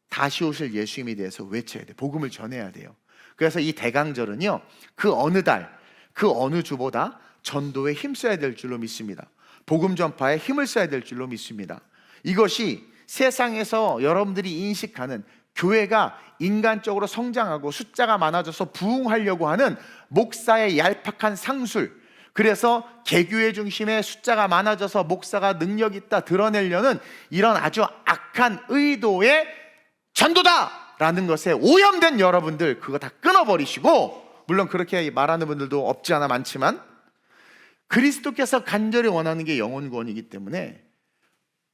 다시 오실 예수님에 대해서 외쳐야 돼. 복음을 전해야 돼요. 그래서 이 대강절은요, 그 어느 달, 그 어느 주보다 전도에 힘써야 될 줄로 믿습니다. 복음 전파에 힘을 써야 될 줄로 믿습니다. 이것이 세상에서 여러분들이 인식하는 교회가 인간적으로 성장하고 숫자가 많아져서 부흥하려고 하는 목사의 얄팍한 상술, 그래서 개교회 중심의 숫자가 많아져서 목사가 능력 있다 드러내려는 이런 아주 악한 의도의 전도다라는 것에 오염된 여러분들, 그거 다 끊어버리시고, 물론 그렇게 말하는 분들도 없지 않아 많지만, 그리스도께서 간절히 원하는 게 영혼 구원이기 때문에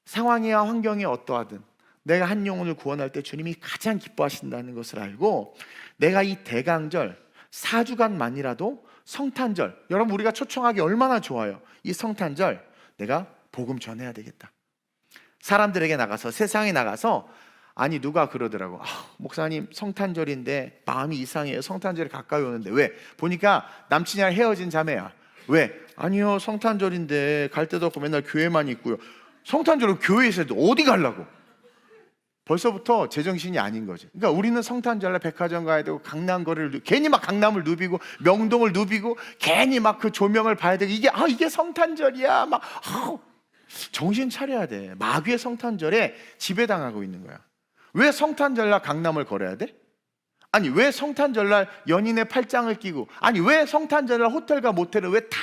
상황이야 환경이 어떠하든 내가 한 영혼을 구원할 때 주님이 가장 기뻐하신다는 것을 알고, 내가 이 대강절 4주간만이라도 성탄절, 여러분 우리가 초청하기 얼마나 좋아요. 이 성탄절 내가 복음 전해야 되겠다. 사람들에게 나가서, 세상에 나가서, 아니 누가 그러더라고. 목사님 성탄절인데 마음이 이상해요. 성탄절이 가까이 오는데. 왜? 보니까 남친이랑 헤어진 자매야. 왜? 아니요 성탄절인데 갈 데도 없고 맨날 교회만 있고요. 성탄절은 교회에서 어디 가려고? 벌써부터 제정신이 아닌 거죠. 그러니까 우리는 성탄절날 백화점 가야 되고 강남거리를 괜히 막 강남을 누비고 명동을 누비고 괜히 막 그 조명을 봐야 되고, 이게 성탄절이야 막 정신 차려야 돼. 마귀의 성탄절에 지배당하고 있는 거야. 왜 성탄절날 강남을 걸어야 돼? 아니 왜 성탄절날 연인의 팔짱을 끼고, 아니 왜 성탄절날 호텔과 모텔을 왜 다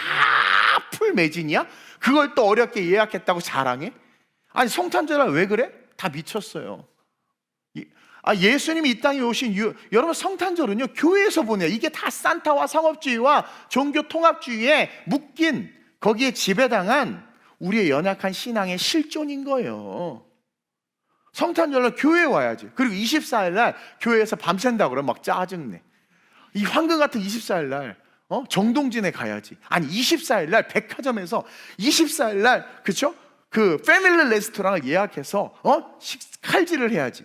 풀 매진이야? 그걸 또 어렵게 예약했다고 자랑해? 아니 성탄절날 왜 그래? 다 미쳤어요. 예수님이 이 땅에 오신 이유, 여러분 성탄절은요 교회에서 보내요. 이게 다 산타와 상업주의와 종교 통합주의에 묶인, 거기에 지배당한 우리의 연약한 신앙의 실존인 거예요. 성탄절날 교회에 와야지. 그리고 24일날 교회에서 밤샌다고 그러면 막 짜증내. 이 황금 같은 24일날 정동진에 가야지. 아니 24일날 백화점에서 24일날 그쵸? 그 패밀리 레스토랑을 예약해서 칼질을 해야지.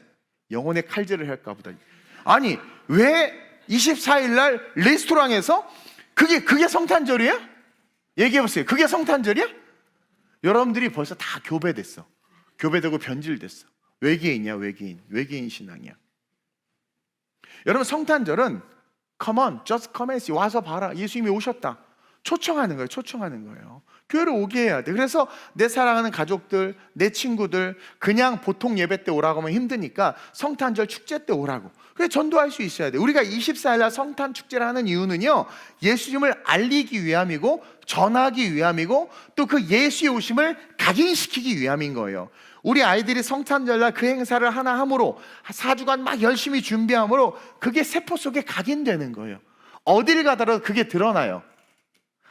영혼의 칼질을 할까 보다. 아니 왜 24일날 레스토랑에서 그게 성탄절이야? 얘기해보세요. 그게 성탄절이야? 여러분들이 벌써 다 교배됐어. 교배되고 변질됐어. 외계인이야. 외계인 신앙이야. 여러분 성탄절은 Come on, just come and see. 와서 봐라. 예수님이 오셨다. 초청하는 거예요. 교회를 오게 해야 돼. 그래서 내 사랑하는 가족들, 내 친구들 그냥 보통 예배 때 오라고 하면 힘드니까 성탄절 축제 때 오라고. 그래 전도할 수 있어야 돼. 우리가 24일날 성탄 축제를 하는 이유는요, 예수님을 알리기 위함이고 전하기 위함이고 또 그 예수의 오심을 각인시키기 위함인 거예요. 우리 아이들이 성탄절날 그 행사를 하나 함으로 4주간 막 열심히 준비함으로 그게 세포 속에 각인되는 거예요. 어딜 가더라도 그게 드러나요.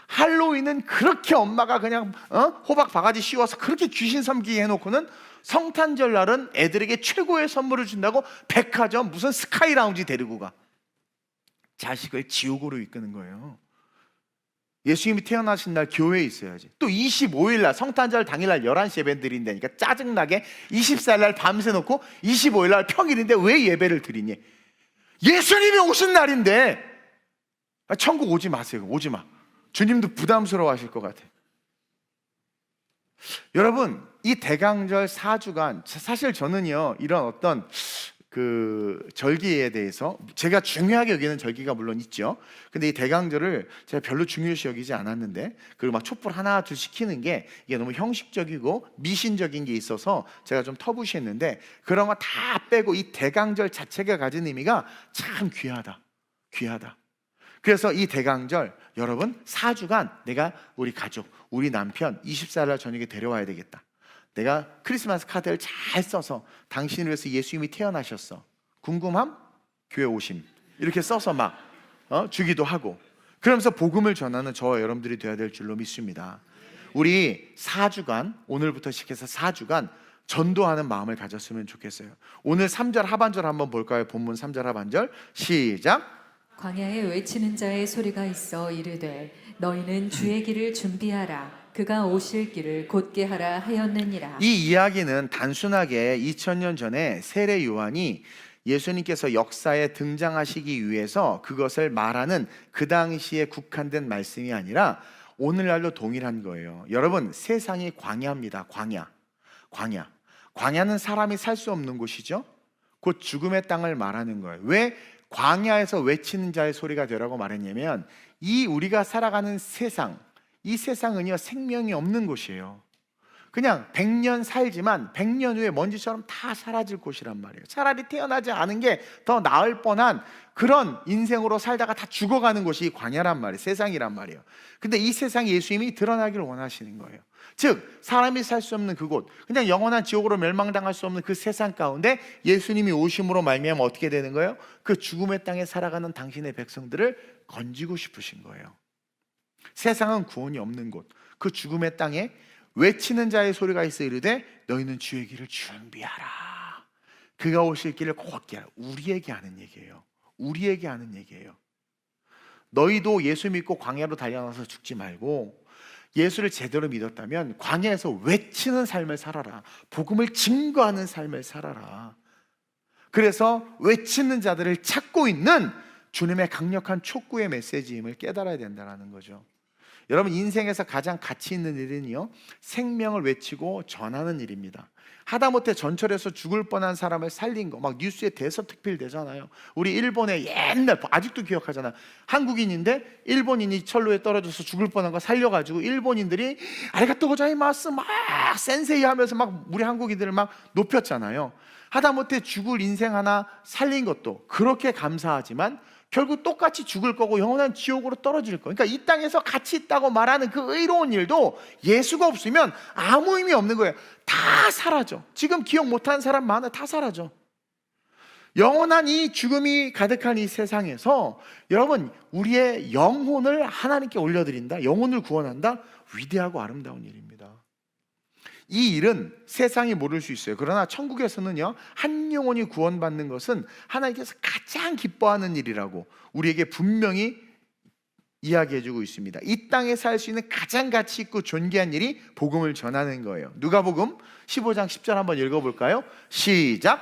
할로윈은 그렇게 엄마가 그냥 호박 바가지 씌워서 그렇게 귀신 섬기게 해놓고는 성탄절날은 애들에게 최고의 선물을 준다고 백화점 무슨 스카이 라운지 데리고 가. 자식을 지옥으로 이끄는 거예요. 예수님이 태어나신 날 교회에 있어야지. 또 25일날 성탄절 당일날 11시 예배 드린다니까 짜증나게 24일날 밤새 놓고 25일날 평일인데 왜 예배를 드리니? 예수님이 오신 날인데. 천국 오지 마세요. 오지 마. 주님도 부담스러워 하실 것 같아. 여러분 이 대강절 4주간 사실 저는요 이런 어떤 그 절기에 대해서 제가 중요하게 여기는 절기가 물론 있죠. 근데 이 대강절을 제가 별로 중요시 여기지 않았는데, 그리고 막 촛불 하나 둘 시키는 게 이게 너무 형식적이고 미신적인 게 있어서 제가 좀 터부시했는데, 그런 거 다 빼고 이 대강절 자체가 가진 의미가 참 귀하다. 그래서 이 대강절 여러분 4주간 내가 우리 가족, 우리 남편 24일날 저녁에 데려와야 되겠다. 내가 크리스마스 카드를 잘 써서 당신을 위해서 예수님이 태어나셨어. 궁금함? 교회 오심. 이렇게 써서 막 주기도 하고, 그러면서 복음을 전하는 저와 여러분들이 되어야 될 줄로 믿습니다. 우리 4주간, 오늘부터 시작해서 4주간 전도하는 마음을 가졌으면 좋겠어요. 오늘 3절 하반절 한번 볼까요? 본문 3절 하반절 시작. 광야에 외치는 자의 소리가 있어 이르되 너희는 주의 길을 준비하라. 그가 오실 길을 곧게 하라 하였느니라. 이 이야기는 단순하게 2000년 전에 세례 요한이 예수님께서 역사에 등장하시기 위해서 그것을 말하는 그 당시에 국한된 말씀이 아니라 오늘날도 동일한 거예요. 여러분 세상이 광야입니다. 광야는 사람이 살 수 없는 곳이죠. 곧 죽음의 땅을 말하는 거예요. 왜 광야에서 외치는 자의 소리가 되라고 말했냐면, 이 우리가 살아가는 세상, 이 세상은요 생명이 없는 곳이에요. 그냥 100년 살지만 100년 후에 먼지처럼 다 사라질 곳이란 말이에요. 차라리 태어나지 않은 게 더 나을 뻔한 그런 인생으로 살다가 다 죽어가는 곳이 광야란 말이에요. 세상이란 말이에요. 근데 이 세상에 예수님이 드러나기를 원하시는 거예요. 즉 사람이 살 수 없는 그곳, 그냥 영원한 지옥으로 멸망당할 수 없는 그 세상 가운데 예수님이 오심으로 말미암아 어떻게 되는 거예요? 그 죽음의 땅에 살아가는 당신의 백성들을 건지고 싶으신 거예요. 세상은 구원이 없는 곳, 그 죽음의 땅에 외치는 자의 소리가 있어 이르되 너희는 주의 길을 준비하라. 그가 오실 길을 걷게 하라. 우리에게 하는 얘기예요. 우리에게 하는 얘기예요. 너희도 예수 믿고 광야로 달려나서 죽지 말고 예수를 제대로 믿었다면 광야에서 외치는 삶을 살아라. 복음을 증거하는 삶을 살아라. 그래서 외치는 자들을 찾고 있는 주님의 강력한 촉구의 메시지임을 깨달아야 된다는 거죠. 여러분, 인생에서 가장 가치 있는 일은요, 생명을 외치고 전하는 일입니다. 하다못해 전철에서 죽을 뻔한 사람을 살린 거 막 뉴스에 대서특필 되잖아요. 우리 일본의 옛날, 아직도 기억하잖아. 한국인인데 일본인이 철로에 떨어져서 죽을 뻔한 거 살려가지고 일본인들이 아리가또 고자이마스 막 센세이 하면서 막 우리 한국인들을 막 높였잖아요. 하다못해 죽을 인생 하나 살린 것도 그렇게 감사하지만 결국 똑같이 죽을 거고 영원한 지옥으로 떨어질 거. 그러니까 이 땅에서 가치 있다고 말하는 그 의로운 일도 예수가 없으면 아무 의미 없는 거예요. 다 사라져. 지금 기억 못하는 사람 많아. 다 사라져. 영원한 이 죽음이 가득한 이 세상에서 여러분, 우리의 영혼을 하나님께 올려드린다, 영혼을 구원한다, 위대하고 아름다운 일입니다. 이 일은 세상이 모를 수 있어요. 그러나 천국에서는요, 한 영혼이 구원받는 것은 하나님께서 가장 기뻐하는 일이라고 우리에게 분명히 이야기해주고 있습니다. 이 땅에 살 수 있는 가장 가치 있고 존귀한 일이 복음을 전하는 거예요. 누가복음 15장 10절 한번 읽어볼까요? 시작.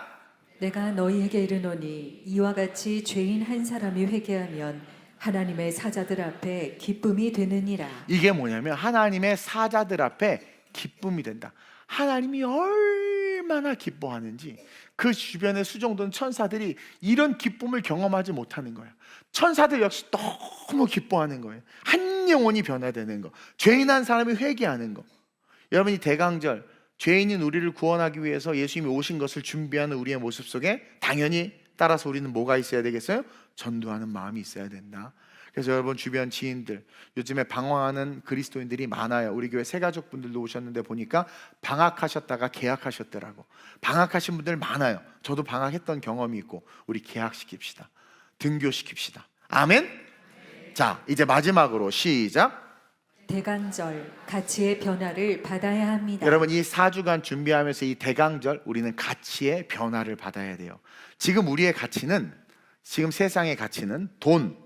내가 너희에게 이르노니 이와 같이 죄인 한 사람이 회개하면 하나님의 사자들 앞에 기쁨이 되느니라. 이게 뭐냐면 하나님의 사자들 앞에 기쁨이 된다. 하나님이 얼마나 기뻐하는지 그 주변의 수종돈 천사들이 이런 기쁨을 경험하지 못하는 거예요. 천사들 역시 너무 기뻐하는 거예요. 한 영혼이 변화되는 거, 죄인 한 사람이 회개하는 거. 여러분, 이 대강절, 죄인인 우리를 구원하기 위해서 예수님이 오신 것을 준비하는 우리의 모습 속에 당연히 따라서 우리는 뭐가 있어야 되겠어요? 전도하는 마음이 있어야 된다. 그래서 여러분, 주변 지인들, 요즘에 방황하는 그리스도인들이 많아요. 우리 교회 새가족분들도 오셨는데 보니까 방학하셨다가 개학하셨더라고. 방학하신 분들 많아요. 저도 방학했던 경험이 있고, 우리 개학시킵시다. 등교시킵시다. 아멘? 자, 이제 마지막으로 시작. 대강절, 가치의 변화를 받아야 합니다. 여러분, 이 4주간 준비하면서 이 대강절, 우리는 가치의 변화를 받아야 돼요. 지금 우리의 가치는, 지금 세상의 가치는 돈,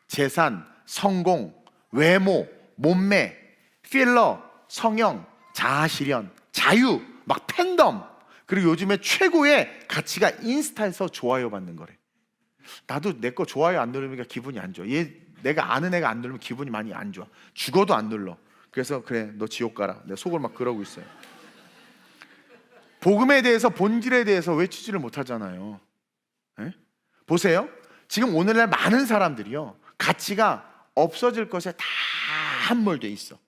재산, 성공, 외모, 몸매, 필러, 성형, 자아실현, 자유, 막 팬덤, 그리고 요즘에 최고의 가치가 인스타에서 좋아요 받는 거래. 나도 내 거 좋아요 안 누르니까 기분이 안 좋아. 내가 아는 애가 안 누르면 기분이 많이 안 좋아. 죽어도 안 눌러. 그래서 그래, 너 지옥 가라. 내가 속을 막 그러고 있어요. 복음에 대해서, 본질에 대해서 외치지를 못하잖아요. 에? 보세요. 지금 오늘날 많은 사람들이요, 가치가 없어질 것에 다 함몰돼 있어.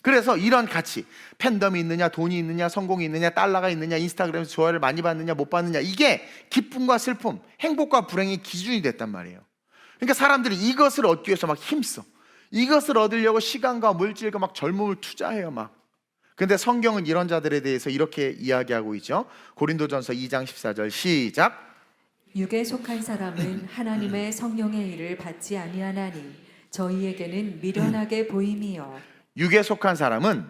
그래서 이런 가치, 팬덤이 있느냐, 돈이 있느냐, 성공이 있느냐, 달러가 있느냐, 인스타그램에서 좋아요를 많이 받느냐 못 받느냐, 이게 기쁨과 슬픔, 행복과 불행의 기준이 됐단 말이에요. 그러니까 사람들이 이것을 얻기 위해서 막 힘써. 이것을 얻으려고 시간과 물질과 막 젊음을 투자해요 막. 근데 성경은 이런 자들에 대해서 이렇게 이야기하고 있죠. 고린도전서 2장 14절 시작. 육에 속한 사람은 하나님의 성령의 일을 받지 아니하나니 저희에게는 미련하게 보임이요. 육에 속한 사람은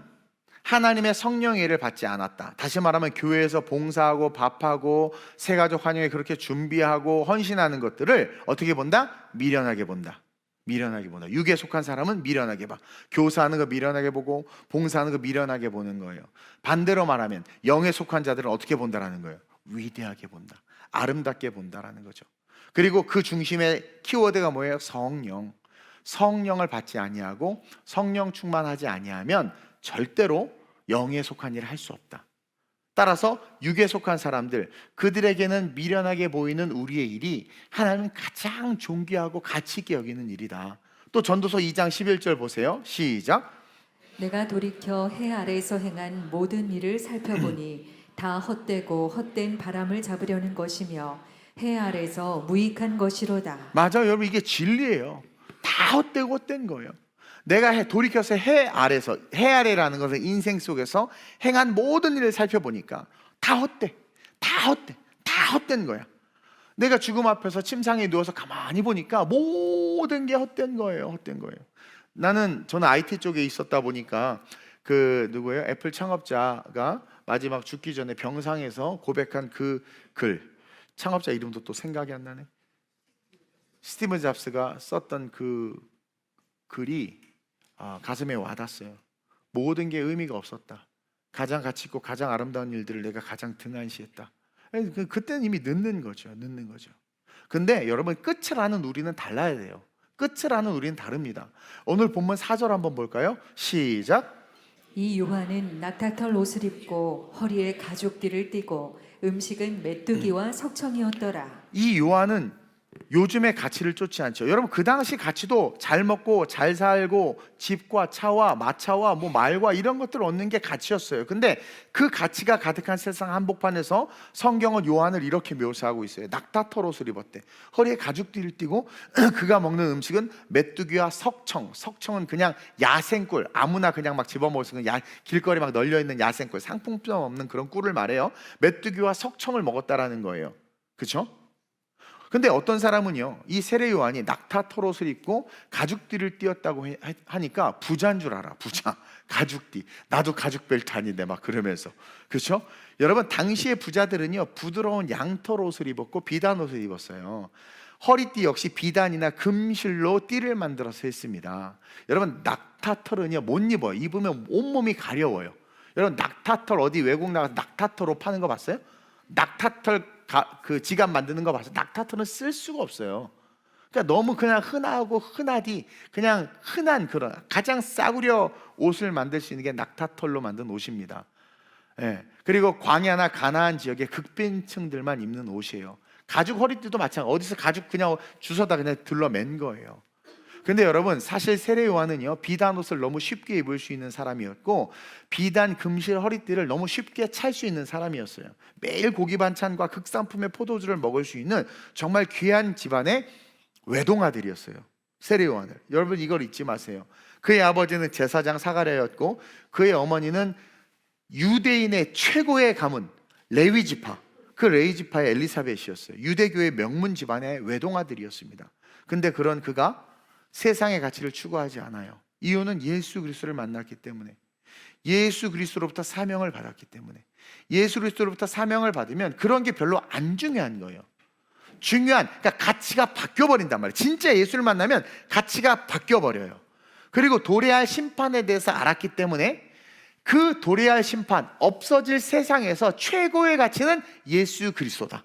하나님의 성령의 일을 받지 않았다. 다시 말하면 교회에서 봉사하고 밥하고 새가족 환영회 그렇게 준비하고 헌신하는 것들을 어떻게 본다? 미련하게 본다. 미련하게 본다. 육에 속한 사람은 미련하게 봐. 교사하는 거 미련하게 보고 봉사하는 거 미련하게 보는 거예요. 반대로 말하면 영에 속한 자들은 어떻게 본다라는 거예요? 위대하게 본다. 아름답게 본다라는 거죠. 그리고 그 중심의 키워드가 뭐예요? 성령. 성령을 받지 아니하고 성령 충만하지 아니하면 절대로 영에 속한 일을 할 수 없다. 따라서 육에 속한 사람들, 그들에게는 미련하게 보이는 우리의 일이 하나님은 가장 존귀하고 가치 있게 여기는 일이다. 또 전도서 2장 11절 보세요. 시작. 내가 돌이켜 해 아래에서 행한 모든 일을 살펴보니 다 헛되고 헛된 바람을 잡으려는 것이며 해 아래에서 무익한 것이로다. 맞아요, 여러분, 이게 진리예요. 다 헛되고 헛된 거예요. 내가 돌이켜서 해 아래서, 해 아래라는 것은 인생 속에서 행한 모든 일을 살펴보니까 다 헛돼, 다 헛돼, 다 헛된 거야. 내가 죽음 앞에서 침상에 누워서 가만히 보니까 모든 게 헛된 거예요. 헛된 거예요. 저는 IT 쪽에 있었다 보니까 누구예요? 애플 창업자가 마지막 죽기 전에 병상에서 고백한 그 글, 창업자 이름도 또 생각이 안 나네. 스티브 잡스가 썼던 그 글이 가슴에 와닿았어요. 모든 게 의미가 없었다. 가장 가치 있고 가장 아름다운 일들을 내가 가장 등한시했다. 그때는 이미 늦는 거죠. 근데 여러분, 끝을 아는 우리는 달라야 돼요. 끝을 아는 우리는 다릅니다. 오늘 본문 4절 한번 볼까요? 시작. 이 요한은 낙타털 옷을 입고 허리에 가죽띠를 띠고 음식은 메뚜기와 석청이었더라. 이 요한은 요즘의 가치를 쫓지 않죠. 여러분, 그 당시 가치도 잘 먹고 잘 살고 집과 차와 마차와 말과 이런 것들을 얻는 게 가치였어요. 근데 그 가치가 가득한 세상 한복판에서 성경은 요한을 이렇게 묘사하고 있어요. 낙타털 옷을 입었대. 허리에 가죽띠를 띠고 그가 먹는 음식은 메뚜기와 석청. 석청은 그냥 야생꿀, 아무나 그냥 막 집어먹을 수 있는 길거리 막 널려있는 야생꿀, 상품성 없는 그런 꿀을 말해요. 메뚜기와 석청을 먹었다라는 거예요. 그렇죠? 근데 어떤 사람은요, 이 세례 요한이 낙타털 옷을 입고 가죽띠를 띄었다고 하니까 부자인 줄 알아. 부자, 가죽띠. 나도 가죽 벨트 아닌데 막 그러면서. 그렇죠? 여러분, 당시의 부자들은요, 부드러운 양털 옷을 입었고 비단 옷을 입었어요. 허리띠 역시 비단이나 금실로 띠를 만들어서 했습니다. 여러분, 낙타털은요 못 입어요. 입으면 온몸이 가려워요. 여러분, 낙타털 어디 외국 나가서 낙타털 옷 파는 거 봤어요? 낙타털 그 지갑 만드는 거 봐서 낙타털은 쓸 수가 없어요. 그러니까 너무 그냥 흔하고 흔하디 그냥 흔한 그런 가장 싸구려 옷을 만들 수 있는 게 낙타털로 만든 옷입니다. 예. 그리고 광야나 가나안 지역의 극빈층들만 입는 옷이에요. 가죽 허리띠도 마찬가지. 어디서 가죽 그냥 주워다 그냥 들러맨 거예요. 근데 여러분, 사실 세례 요한은요 비단 옷을 너무 쉽게 입을 수 있는 사람이었고 비단 금실 허리띠를 너무 쉽게 찰 수 있는 사람이었어요. 매일 고기 반찬과 극상품의 포도주를 먹을 수 있는 정말 귀한 집안의 외동아들이었어요, 세례 요한을. 여러분, 이걸 잊지 마세요. 그의 아버지는 제사장 사가랴였고 그의 어머니는 유대인의 최고의 가문 레위 지파, 그 레위 지파의 엘리사벳이었어요. 유대교의 명문 집안의 외동아들이었습니다. 근데 그런 그가 세상의 가치를 추구하지 않아요. 이유는 예수 그리스도를 만났기 때문에, 예수 그리스도로부터 사명을 받았기 때문에. 예수 그리스도로부터 사명을 받으면 그런 게 별로 안 중요한 거예요. 그러니까 가치가 바뀌어버린단 말이에요. 진짜 예수를 만나면 가치가 바뀌어버려요. 그리고 도래할 심판에 대해서 알았기 때문에 그 도래할 심판, 없어질 세상에서 최고의 가치는 예수 그리스도다.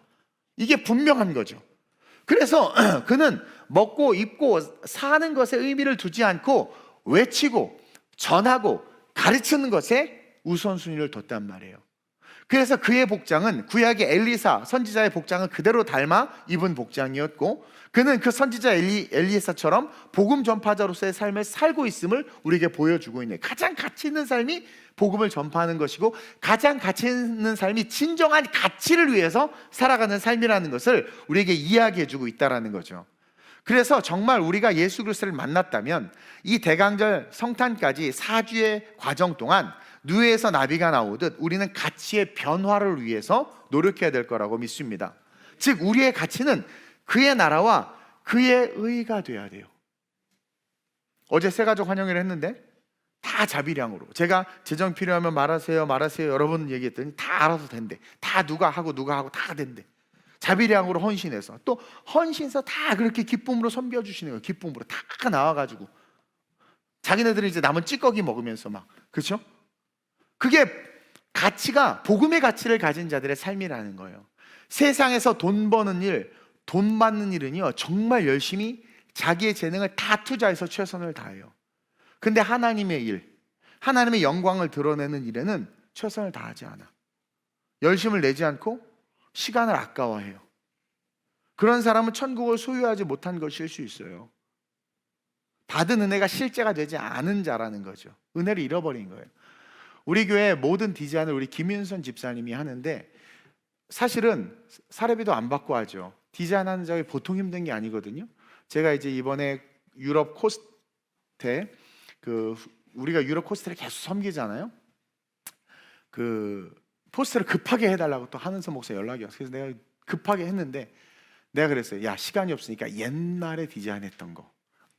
이게 분명한 거죠. 그래서 그는 먹고 입고 사는 것에 의미를 두지 않고 외치고 전하고 가르치는 것에 우선순위를 뒀단 말이에요. 그래서 그의 복장은 구약의 엘리사 선지자의 복장은 그대로 닮아 입은 복장이었고 그는 그 선지자 엘리사처럼 복음 전파자로서의 삶을 살고 있음을 우리에게 보여주고 있는, 가장 가치 있는 삶이 복음을 전파하는 것이고 가장 가치 있는 삶이 진정한 가치를 위해서 살아가는 삶이라는 것을 우리에게 이야기해주고 있다는 거죠. 그래서 정말 우리가 예수 그리스도를 만났다면 이 대강절 성탄까지 4주의 과정 동안 누에서 나비가 나오듯 우리는 가치의 변화를 위해서 노력해야 될 거라고 믿습니다. 즉 우리의 가치는 그의 나라와 그의 의가 돼야 돼요. 어제 새가족 환영회를 했는데 다 자비량으로, 제가 재정 필요하면 말하세요 여러분 얘기했더니 다 알아서 된대. 다 누가 하고 다 된대. 자비량으로 헌신해서, 또 헌신해서 다 그렇게 기쁨으로 섬겨주시는 거예요. 기쁨으로 다 나와가지고 자기네들이 이제 남은 찌꺼기 먹으면서 막, 그렇죠? 그게 가치가 복음의 가치를 가진 자들의 삶이라는 거예요. 세상에서 돈 버는 일, 돈 받는 일은요 정말 열심히 자기의 재능을 다 투자해서 최선을 다해요. 근데 하나님의 일, 하나님의 영광을 드러내는 일에는 최선을 다하지 않아. 열심을 내지 않고 시간을 아까워해요. 그런 사람은 천국을 소유하지 못한 것일 수 있어요. 받은 은혜가 실제가 되지 않은 자라는 거죠. 은혜를 잃어버린 거예요. 우리 교회 모든 디자인을 우리 김윤선 집사님이 하는데 사실은 사례비도 안 받고 하죠. 디자인하는 작업이 보통 힘든 게 아니거든요. 제가 이제 이번에 유럽 코스트, 우리가 유럽 코스트를 계속 섬기잖아요. 포스터를 급하게 해달라고 또 하는서 목사 연락이 왔어요. 그래서 내가 급하게 했는데 내가 그랬어요. 야, 시간이 없으니까 옛날에 디자인했던 거,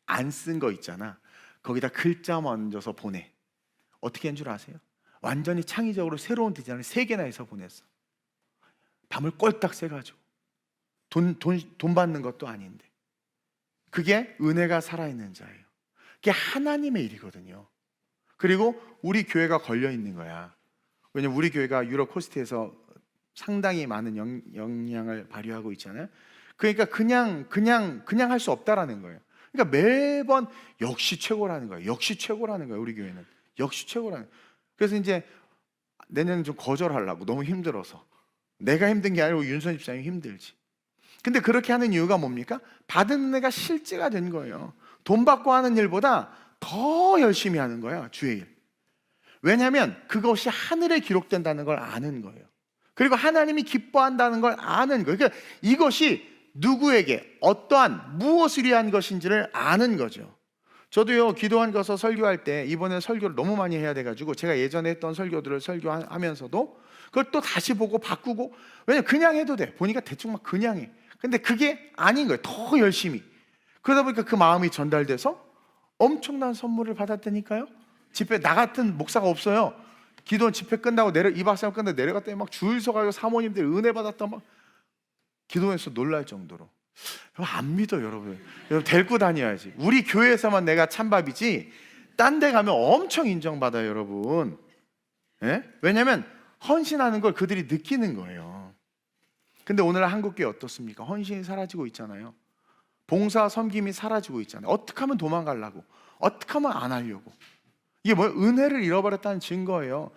안 쓴 거 있잖아. 거기다 글자만 얹어서 보내. 어떻게 한 줄 아세요? 완전히 창의적으로 새로운 디자인을 3개나 해서 보냈어. 밤을 꼴딱 새가지고 돈 받는 것도 아닌데. 그게 은혜가 살아있는 자예요. 그게 하나님의 일이거든요. 그리고 우리 교회가 걸려 있는 거야. 왜냐면 우리 교회가 유럽 코스트에서 상당히 많은 영향을 발휘하고 있잖아요. 그러니까 그냥 할 수 없다라는 거예요. 그러니까 매번 역시 최고라는 거예요. 역시 최고라는 거예요. 우리 교회는 역시 최고라는. 그래서 이제 내년에 좀 거절하려고, 너무 힘들어서. 내가 힘든 게 아니고 윤선 집사님이 힘들지. 근데 그렇게 하는 이유가 뭡니까? 받은 은혜가 실제가 된 거예요. 돈 받고 하는 일보다 더 열심히 하는 거야, 주의 일. 왜냐하면 그것이 하늘에 기록된다는 걸 아는 거예요. 그리고 하나님이 기뻐한다는 걸 아는 거예요. 그러니까 이것이 누구에게 어떠한 무엇을 위한 것인지를 아는 거죠. 저도요, 기도원 가서 설교할 때 이번에 설교를 너무 많이 해야 돼가지고 제가 예전에 했던 설교들을 설교하면서도 그걸 또 다시 보고 바꾸고. 왜냐면 그냥 해도 돼. 보니까 대충 막 그냥 해. 근데 그게 아닌 거예요. 더 열심히. 그러다 보니까 그 마음이 전달돼서 엄청난 선물을 받았다니까요. 집회, 나 같은 목사가 없어요. 기도원 집회 끝나고 2박 3일 끝나고 내려갔더니 막 줄 서가지고 사모님들 은혜 받았다 막 기도원에서 놀랄 정도로. 안 믿어, 여러분. 여러분 데리고 다녀야지. 우리 교회에서만 내가 찬밥이지 딴 데 가면 엄청 인정받아요, 여러분. 예? 왜냐면 헌신하는 걸 그들이 느끼는 거예요. 근데 오늘 한국교회 어떻습니까? 헌신이 사라지고 있잖아요. 봉사 섬김이 사라지고 있잖아요. 어떻게 하면 도망가려고, 어떻게 하면 안 하려고. 이게 뭐예요? 은혜를 잃어버렸다는 증거예요.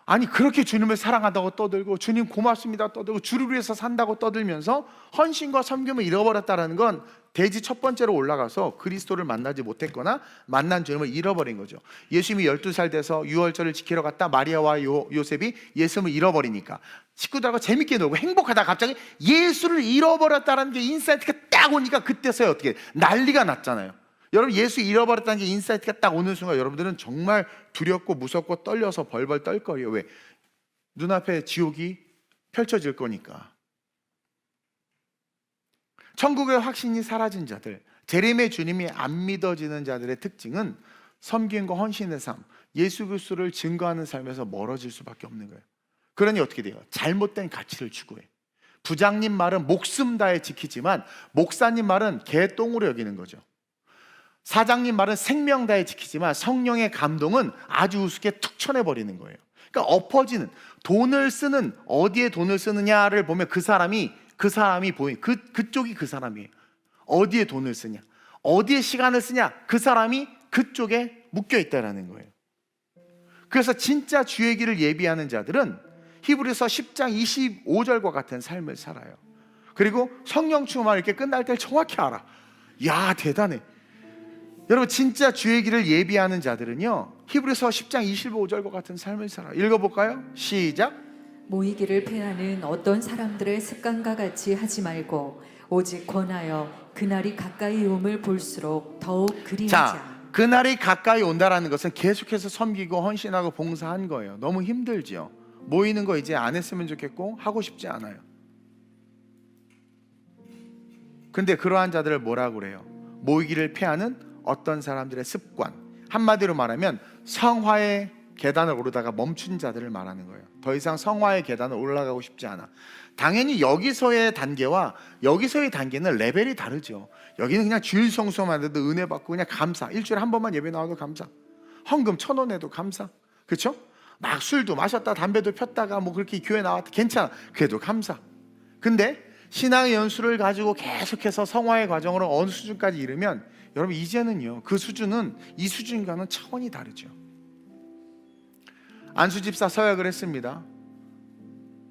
아니 그렇게 주님을 사랑한다고 떠들고 주님 고맙습니다 떠들고 주를 위해서 산다고 떠들면서 헌신과 섬김을 잃어버렸다는 건 대지 첫 번째로 올라가서 그리스도를 만나지 못했거나 만난 주님을 잃어버린 거죠. 예수님이 12살 돼서 유월절을 지키러 갔다 마리아와 요셉이 예수님을 잃어버리니까 식구들하고 재밌게 놀고 행복하다 갑자기 예수를 잃어버렸다는 게 인사이트가 딱 오니까 그때서야 어떻게 난리가 났잖아요. 여러분 예수 잃어버렸다는 게 인사이트가 딱 오는 순간 여러분들은 정말 두렵고 무섭고 떨려서 벌벌 떨 거예요. 왜? 눈앞에 지옥이 펼쳐질 거니까. 천국의 확신이 사라진 자들, 재림의 주님이 안 믿어지는 자들의 특징은 섬김과 헌신의 삶, 예수 그리스도를 증거하는 삶에서 멀어질 수밖에 없는 거예요. 그러니 어떻게 돼요? 잘못된 가치를 추구해. 부장님 말은 목숨 다해 지키지만 목사님 말은 개똥으로 여기는 거죠. 사장님 말은 생명 다해 지키지만 성령의 감동은 아주 우습게 툭 쳐내버리는 거예요. 그러니까 엎어지는, 돈을 쓰는, 어디에 돈을 쓰느냐를 보면 그 사람이 보인, 그쪽이 그 사람이에요. 어디에 돈을 쓰냐, 어디에 시간을 쓰냐, 그 사람이 그쪽에 묶여 있다라는 거예요. 그래서 진짜 주의 길을 예비하는 자들은 히브리서 10장 25절과 같은 삶을 살아요. 그리고 성령 충만 이렇게 끝날 때 정확히 알아. 야, 대단해. 여러분 진짜 주의 길을 예비하는 자들은요 히브리서 10장 25절과 같은 삶을 살아요. 읽어볼까요? 시작. 모이기를 패하는 어떤 사람들의 습관과 같이 하지 말고 오직 권하여 그날이 가까이 오음을 볼수록 더욱 그리하자. 자, 그날이 가까이 온다라는 것은 계속해서 섬기고 헌신하고 봉사한 거예요. 너무 힘들죠. 모이는 거 이제 안 했으면 좋겠고 하고 싶지 않아요. 근데 그러한 자들을 뭐라고 그래요? 모이기를 패하는 어떤 사람들의 습관, 한마디로 말하면 성화의 계단을 오르다가 멈춘 자들을 말하는 거예요. 더 이상 성화의 계단을 올라가고 싶지 않아. 당연히 여기서의 단계와 여기서의 단계는 레벨이 다르죠. 여기는 그냥 주일 성수만 해도 은혜 받고 그냥 감사, 일주일에 한 번만 예배 나와도 감사, 헌금 1,000원 해도 감사, 그렇죠? 막 술도 마셨다 담배도 폈다가 뭐 그렇게 교회 나왔다 괜찮아, 그래도 감사. 근데 신앙의 연수를 가지고 계속해서 성화의 과정으로 어느 수준까지 이르면 여러분 이제는요 그 수준은 이 수준과는 차원이 다르죠. 안수집사 서약을 했습니다.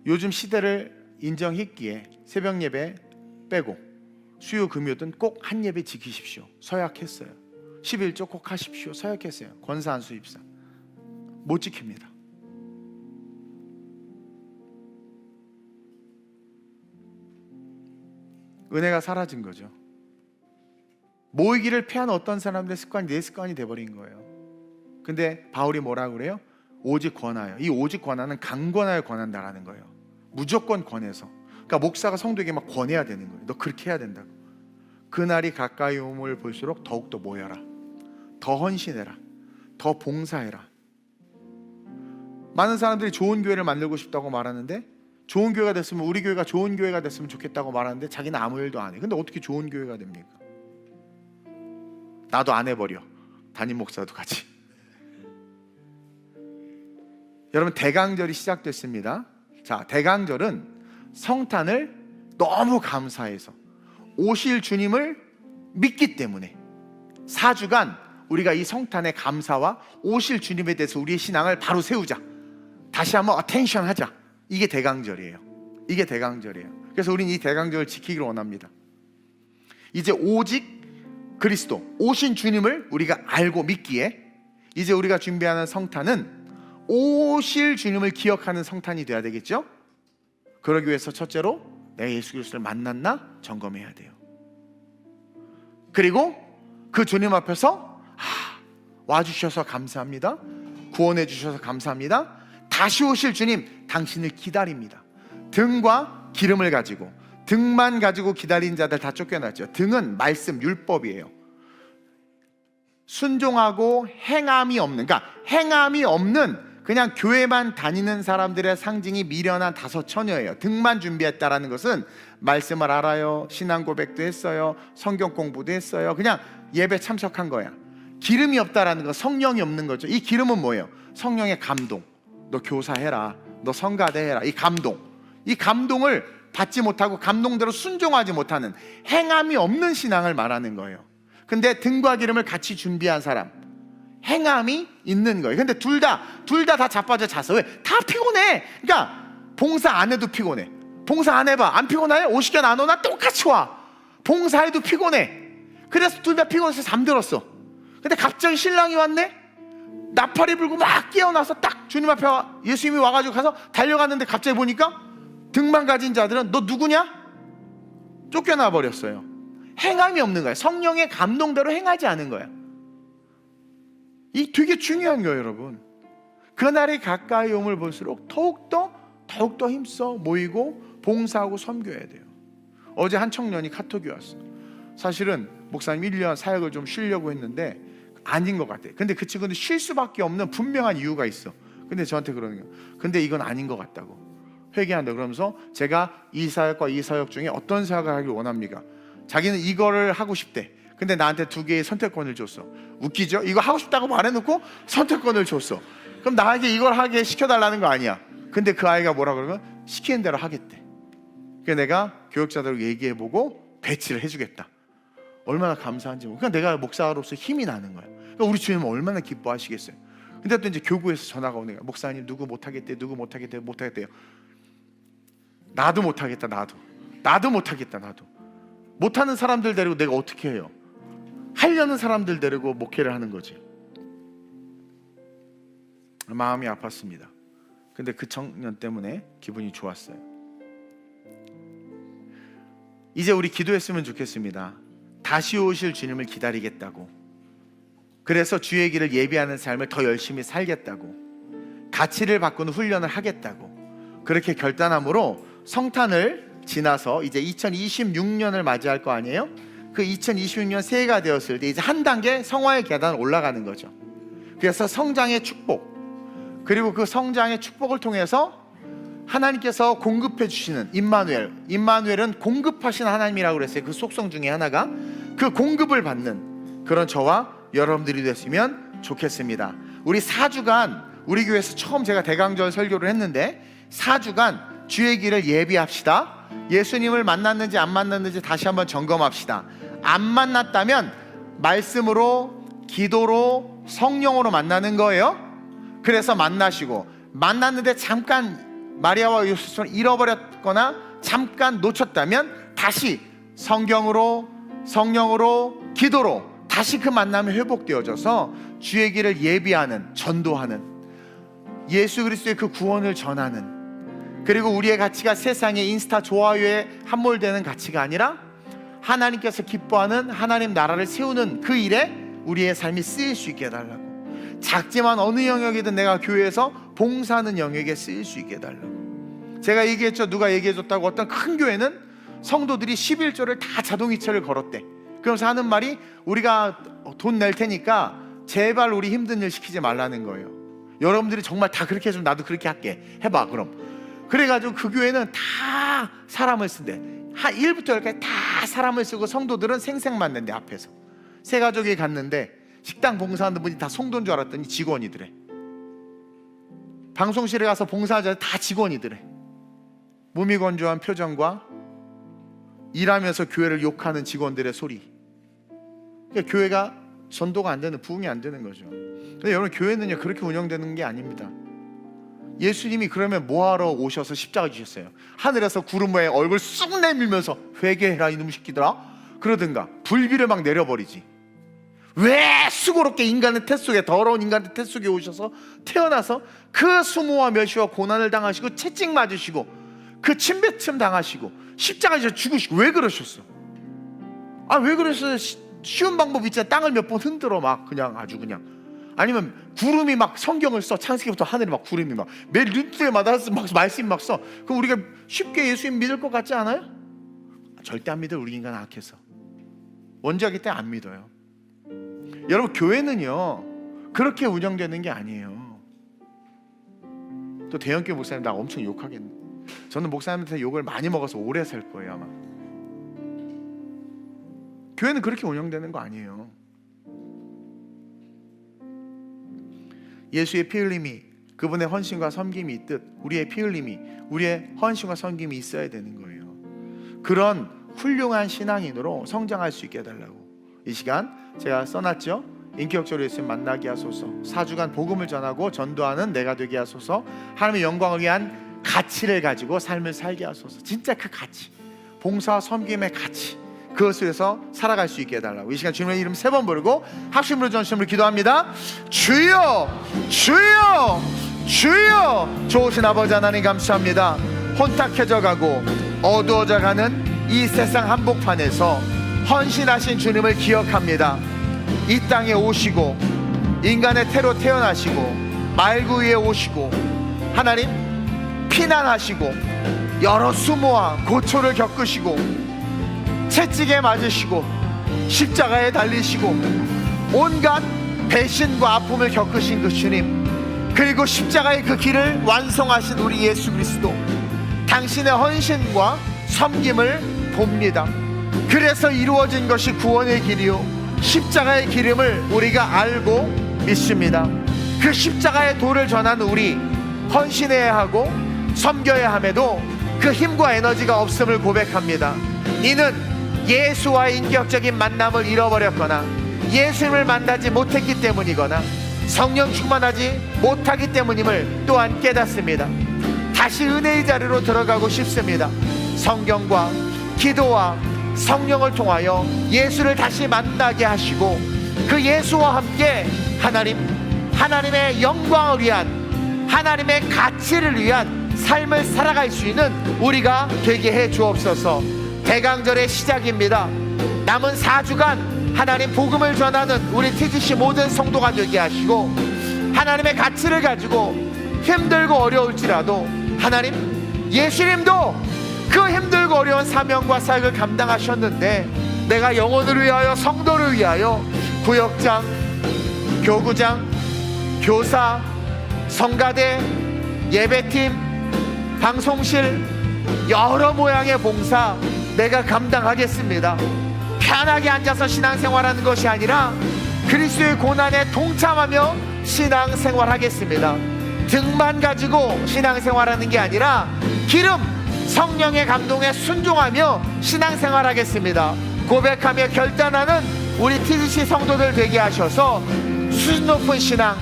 요즘 시대를 인정했기에 새벽 예배 빼고 수요 금요든 꼭 한 예배 지키십시오. 서약했어요. 11조 꼭 하십시오. 서약했어요. 권사 안수집사 못 지킵니다. 은혜가 사라진 거죠. 모이기를 피한 어떤 사람들의 습관이 내 습관이 돼버린 거예요. 근데 바울이 뭐라고 그래요? 오직 권하여. 이 오직 권하는 강권하여 권한다라는 거예요. 무조건 권해서. 그러니까 목사가 성도에게 막 권해야 되는 거예요. 너 그렇게 해야 된다고. 그날이 가까이 오음을 볼수록 더욱더 모여라, 더 헌신해라, 더 봉사해라. 많은 사람들이 좋은 교회를 만들고 싶다고 말하는데, 좋은 교회가 됐으면, 우리 교회가 좋은 교회가 됐으면 좋겠다고 말하는데 자기는 아무 일도 안 해. 근데 어떻게 좋은 교회가 됩니까? 나도 안 해버려, 담임 목사도 같이. 여러분, 대강절이 시작됐습니다. 자, 대강절은 성탄을 너무 감사해서 오실 주님을 믿기 때문에 4주간 우리가 이 성탄의 감사와 오실 주님에 대해서 우리의 신앙을 바로 세우자, 다시 한번 어텐션 하자. 이게 대강절이에요. 이게 대강절이에요. 그래서 우리는 이 대강절을 지키기를 원합니다. 이제 오직 그리스도, 오신 주님을 우리가 알고 믿기에 이제 우리가 준비하는 성탄은 오실 주님을 기억하는 성탄이 돼야 되겠죠? 그러기 위해서 첫째로 내가 예수 그리스도를 만났나 점검해야 돼요. 그리고 그 주님 앞에서 와주셔서 감사합니다, 구원해 주셔서 감사합니다, 다시 오실 주님 당신을 기다립니다. 등과 기름을 가지고, 등만 가지고 기다린 자들 다 쫓겨났죠. 등은 말씀, 율법이에요. 순종하고 행함이 없는, 그러니까 행함이 없는 그냥 교회만 다니는 사람들의 상징이 미련한 5처녀예요. 등만 준비했다라는 것은 말씀을 알아요, 신앙 고백도 했어요, 성경 공부도 했어요, 그냥 예배 참석한 거야. 기름이 없다라는 건 성령이 없는 거죠. 이 기름은 뭐예요? 성령의 감동. 너 교사해라, 너 성가대해라. 이 감동, 이 감동을 받지 못하고 감동대로 순종하지 못하는 행함이 없는 신앙을 말하는 거예요. 근데 등과 기름을 같이 준비한 사람, 행함이 있는 거예요. 근데 둘 다 자빠져 자서. 왜? 다 피곤해. 그러니까 봉사 안 해도 피곤해. 봉사 안 해봐, 안 피곤해? 50견 안 오나? 똑같이 와. 봉사해도 피곤해. 그래서 둘 다 피곤해서 잠들었어. 근데 갑자기 신랑이 왔네? 나팔이 불고 막 깨어나서 딱 주님 앞에 예수님이 와가지고 가서 달려갔는데 갑자기 보니까 등만 가진 자들은 너 누구냐? 쫓겨나 버렸어요. 행함이 없는 거야. 성령의 감동대로 행하지 않은 거야. 이 되게 중요한 거예요, 여러분. 그날이 가까이 오음을 볼수록 더욱더 힘써 모이고 봉사하고 섬겨야 돼요. 어제 한 청년이 카톡이 왔어. 사실은 목사님 1년 사역을 좀 쉬려고 했는데 아닌 것 같아. 근데 그 친구는 쉴 수밖에 없는 분명한 이유가 있어. 근데 저한테 그러는 거예요. 근데 이건 아닌 것 같다고, 회개한다. 그러면서 제가 이 사역과 이 사역 중에 어떤 사역을 하길 원합니까? 자기는 이거를 하고 싶대. 근데 나한테 2개의 선택권을 줬어. 웃기죠? 이거 하고 싶다고 말해놓고 선택권을 줬어. 그럼 나에게 이걸 하게 시켜달라는 거 아니야. 근데 그 아이가 뭐라 그러면 시키는 대로 하겠대. 그래서 내가 교육자들하고 얘기해보고 배치를 해주겠다. 얼마나 감사한지. 그러니까 내가 목사로서 힘이 나는 거야. 그러니까 우리 주님은 얼마나 기뻐하시겠어요. 근데 또 이제 교구에서 전화가 오는 거야. 목사님 누구 못하겠대요, 누구 못하겠대요, 못하겠대요. 나도 못하겠다. 나도 못하겠다. 나도 못하는 사람들 데리고 내가 어떻게 해요? 하려는 사람들 데리고 목회를 하는 거지. 마음이 아팠습니다. 근데 그 청년 때문에 기분이 좋았어요. 이제 우리 기도했으면 좋겠습니다. 다시 오실 주님을 기다리겠다고, 그래서 주의 길을 예비하는 삶을 더 열심히 살겠다고, 가치를 바꾸는 훈련을 하겠다고 그렇게 결단함으로 성탄을 지나서 이제 2026년을 맞이할 거 아니에요? 그 2026년 새해가 되었을 때 이제 한 단계 성화의 계단을 올라가는 거죠. 그래서 성장의 축복, 그리고 그 성장의 축복을 통해서 하나님께서 공급해 주시는 임마누엘은 공급하신 하나님이라고 그랬어요. 그 속성 중에 하나가 그 공급을 받는 그런 저와 여러분들이 됐으면 좋겠습니다. 우리 4주간 우리 교회에서 처음 제가 대강절 설교를 했는데 4주간 주의 길을 예비합시다. 예수님을 만났는지 안 만났는지 다시 한번 점검합시다. 안 만났다면 말씀으로, 기도로, 성령으로 만나는 거예요. 그래서 만나시고, 만났는데 잠깐 마리아와 요셉처럼 잃어버렸거나 잠깐 놓쳤다면 다시 성경으로, 성령으로, 기도로 다시 그 만남이 회복되어져서 주의 길을 예비하는, 전도하는, 예수 그리스도의 그 구원을 전하는, 그리고 우리의 가치가 세상의 인스타 좋아요에 함몰되는 가치가 아니라 하나님께서 기뻐하는 하나님 나라를 세우는 그 일에 우리의 삶이 쓰일 수 있게 해달라고. 작지만 어느 영역이든 내가 교회에서 봉사하는 영역에 쓰일 수 있게 해달라고. 제가 얘기했죠. 누가 얘기해줬다고. 어떤 큰 교회는 성도들이 11조를 다 자동이체를 걸었대. 그러면서 하는 말이 우리가 돈 낼 테니까 제발 우리 힘든 일 시키지 말라는 거예요. 여러분들이 정말 다 그렇게 해주면 나도 그렇게 할게, 해봐 그럼. 그래가지고 그 교회는 다 사람을 쓴대. 한 1부터 10까지 다 사람을 쓰고 성도들은 생색만 낸대. 앞에서 세 가족이 갔는데 식당 봉사하는 분이 다 성도인 줄 알았더니 직원이더래. 방송실에 가서 봉사하자 다 직원이더래. 무미건조한 표정과 일하면서 교회를 욕하는 직원들의 소리. 그러니까 교회가 전도가 안 되는, 부흥이 안 되는 거죠. 근데 여러분, 교회는요 그렇게 운영되는 게 아닙니다. 예수님이 그러면 뭐하러 오셔서 십자가 지셨어요? 하늘에서 구름 위에 얼굴 쑥 내밀면서 회개해라 이놈 새끼들아 그러든가 불비를 막 내려버리지. 왜 수고롭게 인간의 태 속에, 더러운 인간의 태 속에 오셔서 태어나서 그 수모와 멸시와 고난을 당하시고 채찍 맞으시고 그 침뱉음 당하시고 십자가에서 죽으시고 왜 그러셨어? 왜 그러셨어요? 쉬운 방법 있잖아. 땅을 몇 번 흔들어 막 그냥 아주 그냥. 아니면 구름이 막 성경을 써. 창세기부터 하늘에 막 구름이 막 매일 눈뜨마다 막 말씀 막 써. 그럼 우리가 쉽게 예수님 믿을 것 같지 않아요? 절대 안 믿어요. 우리 인간은 악해서. 원죄하기 때문에 안 믿어요. 여러분, 교회는요 그렇게 운영되는 게 아니에요. 또 대형교회 목사님 나 엄청 욕하겠네. 저는 목사님한테 욕을 많이 먹어서 오래 살 거예요 아마. 교회는 그렇게 운영되는 거 아니에요. 예수의 피 흘림이, 그분의 헌신과 섬김이 있듯 우리의 피 흘림이, 우리의 헌신과 섬김이 있어야 되는 거예요. 그런 훌륭한 신앙인으로 성장할 수 있게 해달라고 이 시간 제가 써놨죠. 인격적으로 예수님 만나게 하소서. 4주간 복음을 전하고 전도하는 내가 되게 하소서. 하나님의 영광을 위한 가치를 가지고 삶을 살게 하소서. 진짜 그 가치, 봉사와 섬김의 가치, 그것에서 살아갈 수 있게 해달라고 이 시간 주님의 이름 3번 부르고 합심으로 전심으로 기도합니다. 주여, 주여, 주여. 좋으신 아버지 하나님 감사합니다. 혼탁해져 가고 어두워져 가는 이 세상 한복판에서 헌신하신 주님을 기억합니다. 이 땅에 오시고 인간의 태로 태어나시고 말구 위에 오시고 하나님 피난하시고 여러 수모와 고초를 겪으시고 채찍에 맞으시고 십자가에 달리시고 온갖 배신과 아픔을 겪으신 그 주님, 그리고 십자가의 그 길을 완성하신 우리 예수 그리스도, 당신의 헌신과 섬김을 봅니다. 그래서 이루어진 것이 구원의 길이요 십자가의 기름을 우리가 알고 믿습니다. 그 십자가의 도를 전하는 우리 헌신해야 하고 섬겨야 함에도 그 힘과 에너지가 없음을 고백합니다. 이는 예수와의 인격적인 만남을 잃어버렸거나 예수님을 만나지 못했기 때문이거나 성령 충만하지 못하기 때문임을 또한 깨닫습니다. 다시 은혜의 자리로 들어가고 싶습니다. 성경과 기도와 성령을 통하여 예수를 다시 만나게 하시고 그 예수와 함께 하나님의 영광을 위한, 하나님의 가치를 위한 삶을 살아갈 수 있는 우리가 되게 해 주옵소서. 대강절의 시작입니다. 남은 4주간 하나님 복음을 전하는 우리 TGC 모든 성도가 되게 하시고 하나님의 가치를 가지고 힘들고 어려울지라도 하나님, 예수님도 그 힘들고 어려운 사명과 사역을 감당하셨는데 내가 영혼을 위하여, 성도를 위하여 구역장, 교구장, 교사, 성가대, 예배팀, 방송실, 여러 모양의 봉사 내가 감당하겠습니다. 편하게 앉아서 신앙생활하는 것이 아니라 그리스도의 고난에 동참하며 신앙생활하겠습니다. 등만 가지고 신앙생활하는 게 아니라 기름, 성령의 감동에 순종하며 신앙생활하겠습니다. 고백하며 결단하는 우리 TGC 성도들 되게 하셔서 수준 높은 신앙,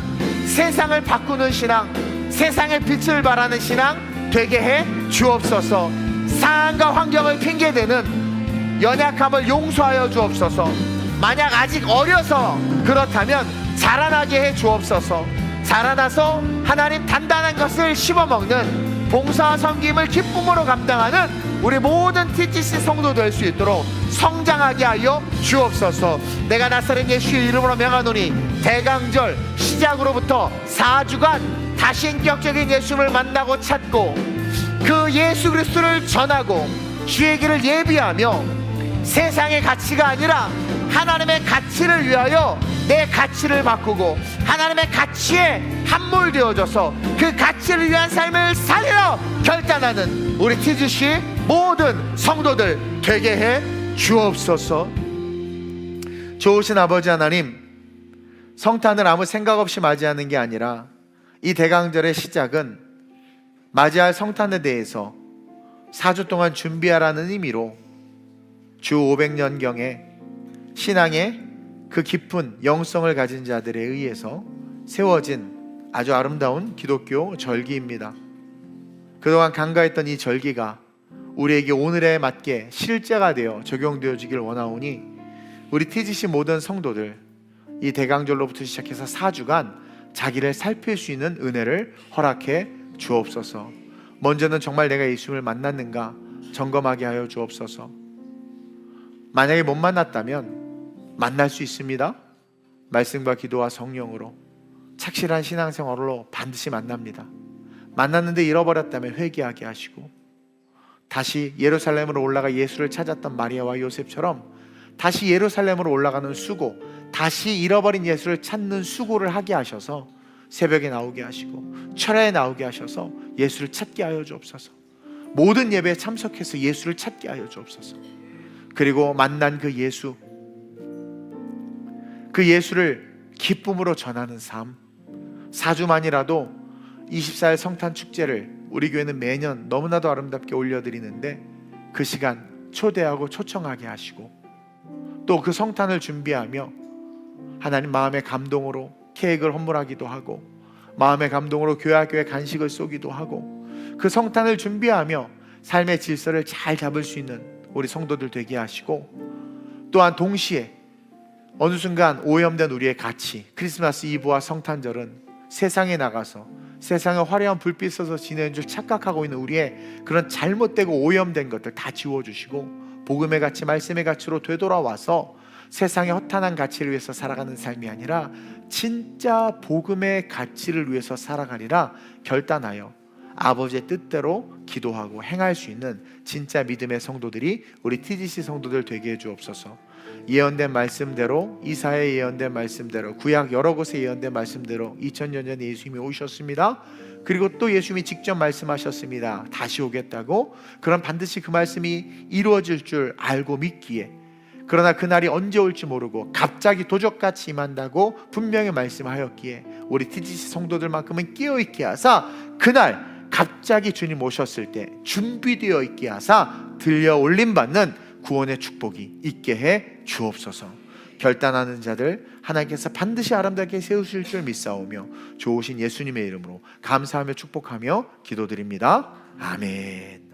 세상을 바꾸는 신앙, 세상의 빛을 발하는 신앙 되게 해 주옵소서. 상황과 환경을 핑계대는 연약함을 용서하여 주옵소서. 만약 아직 어려서 그렇다면 자라나게 해 주옵소서. 자라나서 하나님 단단한 것을 씹어먹는 봉사와 섬김을 기쁨으로 감당하는 우리 모든 TGC 성도 될 수 있도록 성장하게 하여 주옵소서. 내가 나사렛 예수의 이름으로 명하노니 대강절 시작으로부터 4주간 다시 인격적인 예수를 만나고 찾고 그 예수 그리스도를 전하고 주의 길을 예비하며 세상의 가치가 아니라 하나님의 가치를 위하여 내 가치를 바꾸고 하나님의 가치에 함몰되어져서 그 가치를 위한 삶을 살리러 결단하는 우리 TGC 모든 성도들 되게 해 주옵소서. 좋으신 아버지 하나님, 성탄을 아무 생각 없이 맞이하는 게 아니라 이 대강절의 시작은 맞이할 성탄에 대해서 4주 동안 준비하라는 의미로 주 500년경에 신앙의 그 깊은 영성을 가진 자들에 의해서 세워진 아주 아름다운 기독교 절기입니다. 그동안 간과했던 이 절기가 우리에게 오늘에 맞게 실제가 되어 적용되어지길 원하오니 우리 TGC 모든 성도들 이 대강절로부터 시작해서 4주간 자기를 살필 수 있는 은혜를 허락해 주옵소서. 먼저는 정말 내가 예수님을 만났는가 점검하게 하여 주옵소서. 만약에 못 만났다면 만날 수 있습니다. 말씀과 기도와 성령으로 착실한 신앙생활로 반드시 만납니다. 만났는데 잃어버렸다면 회개하게 하시고 다시 예루살렘으로 올라가 예수를 찾았던 마리아와 요셉처럼 다시 예루살렘으로 올라가는 수고, 다시 잃어버린 예수를 찾는 수고를 하게 하셔서 새벽에 나오게 하시고 철야에 나오게 하셔서 예수를 찾게 하여 주옵소서. 모든 예배에 참석해서 예수를 찾게 하여 주옵소서. 그리고 만난 그 예수, 그 예수를 기쁨으로 전하는 삶, 4주만이라도 24일 성탄 축제를 우리 교회는 매년 너무나도 아름답게 올려드리는데 그 시간 초대하고 초청하게 하시고 또 그 성탄을 준비하며 하나님 마음의 감동으로 케이크를 헌물하기도 하고 마음의 감동으로 교회 간식을 쏘기도 하고 그 성탄을 준비하며 삶의 질서를 잘 잡을 수 있는 우리 성도들 되게 하시고 또한 동시에 어느 순간 오염된 우리의 가치, 크리스마스 이브와 성탄절은 세상에 나가서 세상에 화려한 불빛 써서 지내는 줄 착각하고 있는 우리의 그런 잘못되고 오염된 것들 다 지워주시고 복음의 가치, 말씀의 가치로 되돌아와서 세상의 허탄한 가치를 위해서 살아가는 삶이 아니라 진짜 복음의 가치를 위해서 살아가리라 결단하여 아버지의 뜻대로 기도하고 행할 수 있는 진짜 믿음의 성도들이 우리 TGC 성도들 되게 해 주옵소서. 예언된 말씀대로, 이사야의 예언된 말씀대로, 구약 여러 곳에 예언된 말씀대로 2000년 전에 예수님이 오셨습니다. 그리고 또 예수님이 직접 말씀하셨습니다. 다시 오겠다고. 그럼 반드시 그 말씀이 이루어질 줄 알고 믿기에, 그러나 그날이 언제 올지 모르고 갑자기 도적같이 임한다고 분명히 말씀하였기에 우리 TGC 성도들만큼은 깨어있게 하사 그날 갑자기 주님 오셨을 때 준비되어 있게 하사 들려 올림받는 구원의 축복이 있게 해 주옵소서. 결단하는 자들 하나님께서 반드시 아름답게 세우실 줄 믿사오며 좋으신 예수님의 이름으로 감사하며 축복하며 기도드립니다. 아멘.